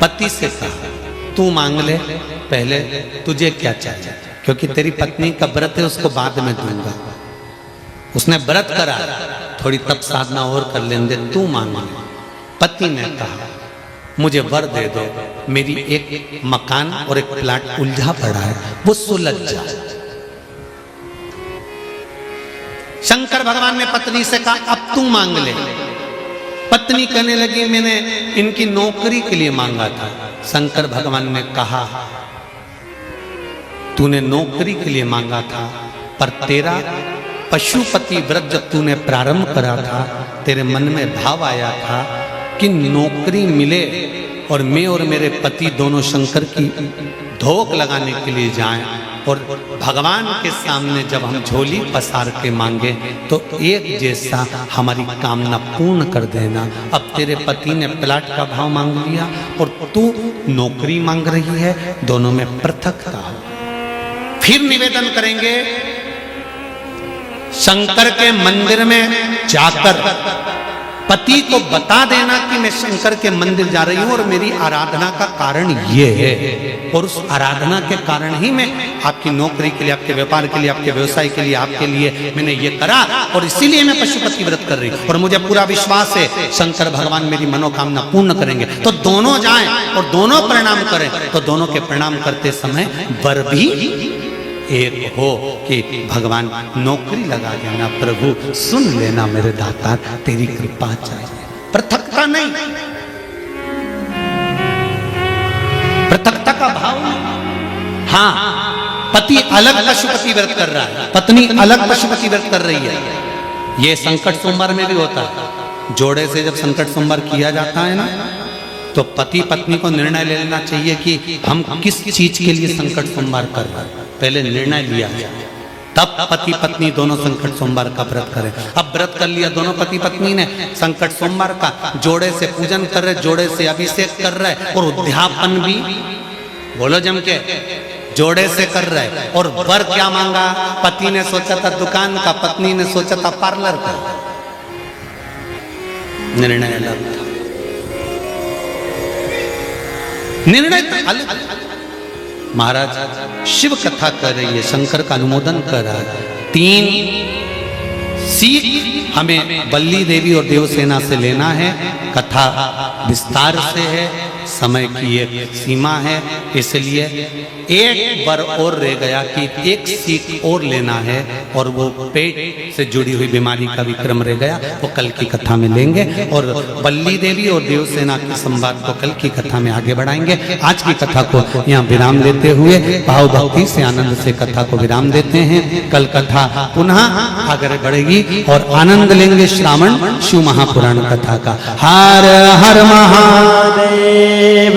पति से कहा, तू मांग ले, पहले तुझे क्या चाहिए, क्योंकि तेरी पत्नी का व्रत है, उसको बाद में दूंगा। उसने व्रत करा, थोड़ी तप साधना और कर लेंगे, तू मांग ले। पति ने कहा, मुझे वर दे दो, मेरी एक मकान और एक प्लाट उलझा पड़ा है, वो सुलझ जाए। शंकर भगवान ने पत्नी से कहा, अब तू मांग ले। पत्नी कहने लगी, मैंने इनकी नौकरी के लिए मांगा था। शंकर भगवान ने कहा, तूने नौकरी के लिए मांगा था, पर तेरा पशुपति व्रत जब तूने प्रारंभ करा था, तेरे मन में भाव आया था कि नौकरी मिले और मैं और मेरे पति दोनों शंकर की धोख लगाने के लिए जाएं, और भगवान के सामने जब हम झोली पसार के मांगे तो एक जैसा हमारी कामना पूर्ण कर देना। अब तेरे पति ने प्लाट का भाव मांग लिया और तू नौकरी मांग रही है, दोनों में पृथकता हो। फिर निवेदन करेंगे, शंकर के मंदिर में जाकर पति को बता देना कि मैं शंकर के मंदिर जा रही हूं और मेरी आराधना का कारण ये है, और उस आराधना के कारण ही मैं आपकी नौकरी के लिए, आपके व्यापार के लिए, आपके व्यवसाय के लिए, आपके लिए मैंने ये करा, और इसीलिए मैं पशुपति व्रत कर रही हूं, और मुझे पूरा विश्वास है शंकर भगवान मेरी मनोकामना पूर्ण करेंगे। तो दोनों जाएं और दोनों प्रणाम करें, तो दोनों के प्रणाम करते समय वर भी एक हो कि भगवान नौकरी लगा देना, प्रभु सुन लेना मेरे दातार, तेरी कृपा चाहिए। पृथकता नहीं, पृथकता का भाव नहीं। हाँ, पति अलग पशुपति व्रत कर रहा है, पत्नी अलग पशुपति व्रत कर रही है। ये संकट सोमवार में भी होता है। जोड़े से जब संकट सोमवार किया जाता है ना, तो पति पत्नी को निर्णय ले लेना चाहिए कि हम किस चीज के लिए संकट सोमवार कर रहे हैं। पहले निर्णय लिया जाए, तब पति पत्नी दोनों संकट सोमवार का व्रत करें। अब व्रत कर लिया दोनों पति पत्नी ने संकट सोमवार का, जोड़े से पूजन कर रहे, जोड़े से अभिषेक कर रहे, और उद्यापन भी बोलो जम के जोड़े से कर रहे। और वर क्या मांगा? पति ने सोचा था दुकान का, पत्नी ने सोचा था पार्लर का। निर्णय अलग था, निर्णय तो अलग। महाराज शिव कथा कर रही है, शंकर का अनुमोदन कर रहा है। 3 सीख हमें बल्ली देवी और देवसेना से लेना है। कथा विस्तार से है, समय की एक सीमा है, इसलिए एक बार और रह गया कि एक सीख और लेना है, और वो पेट से जुड़ी हुई बीमारी का भी क्रम रह गया, वो कल की कथा में लेंगे। और बल्ली देवी और देवसेना के संवाद को कल की कथा में आगे बढ़ाएंगे। आज की कथा को यहाँ विराम देते हुए भाव भक्ति से आनंद से कथा को विराम देते हैं। कल कथा पुनः आगे बढ़ेगी और आनंद लेंगे श्रावण शिव महापुराण कथा का। हर हर महादेव।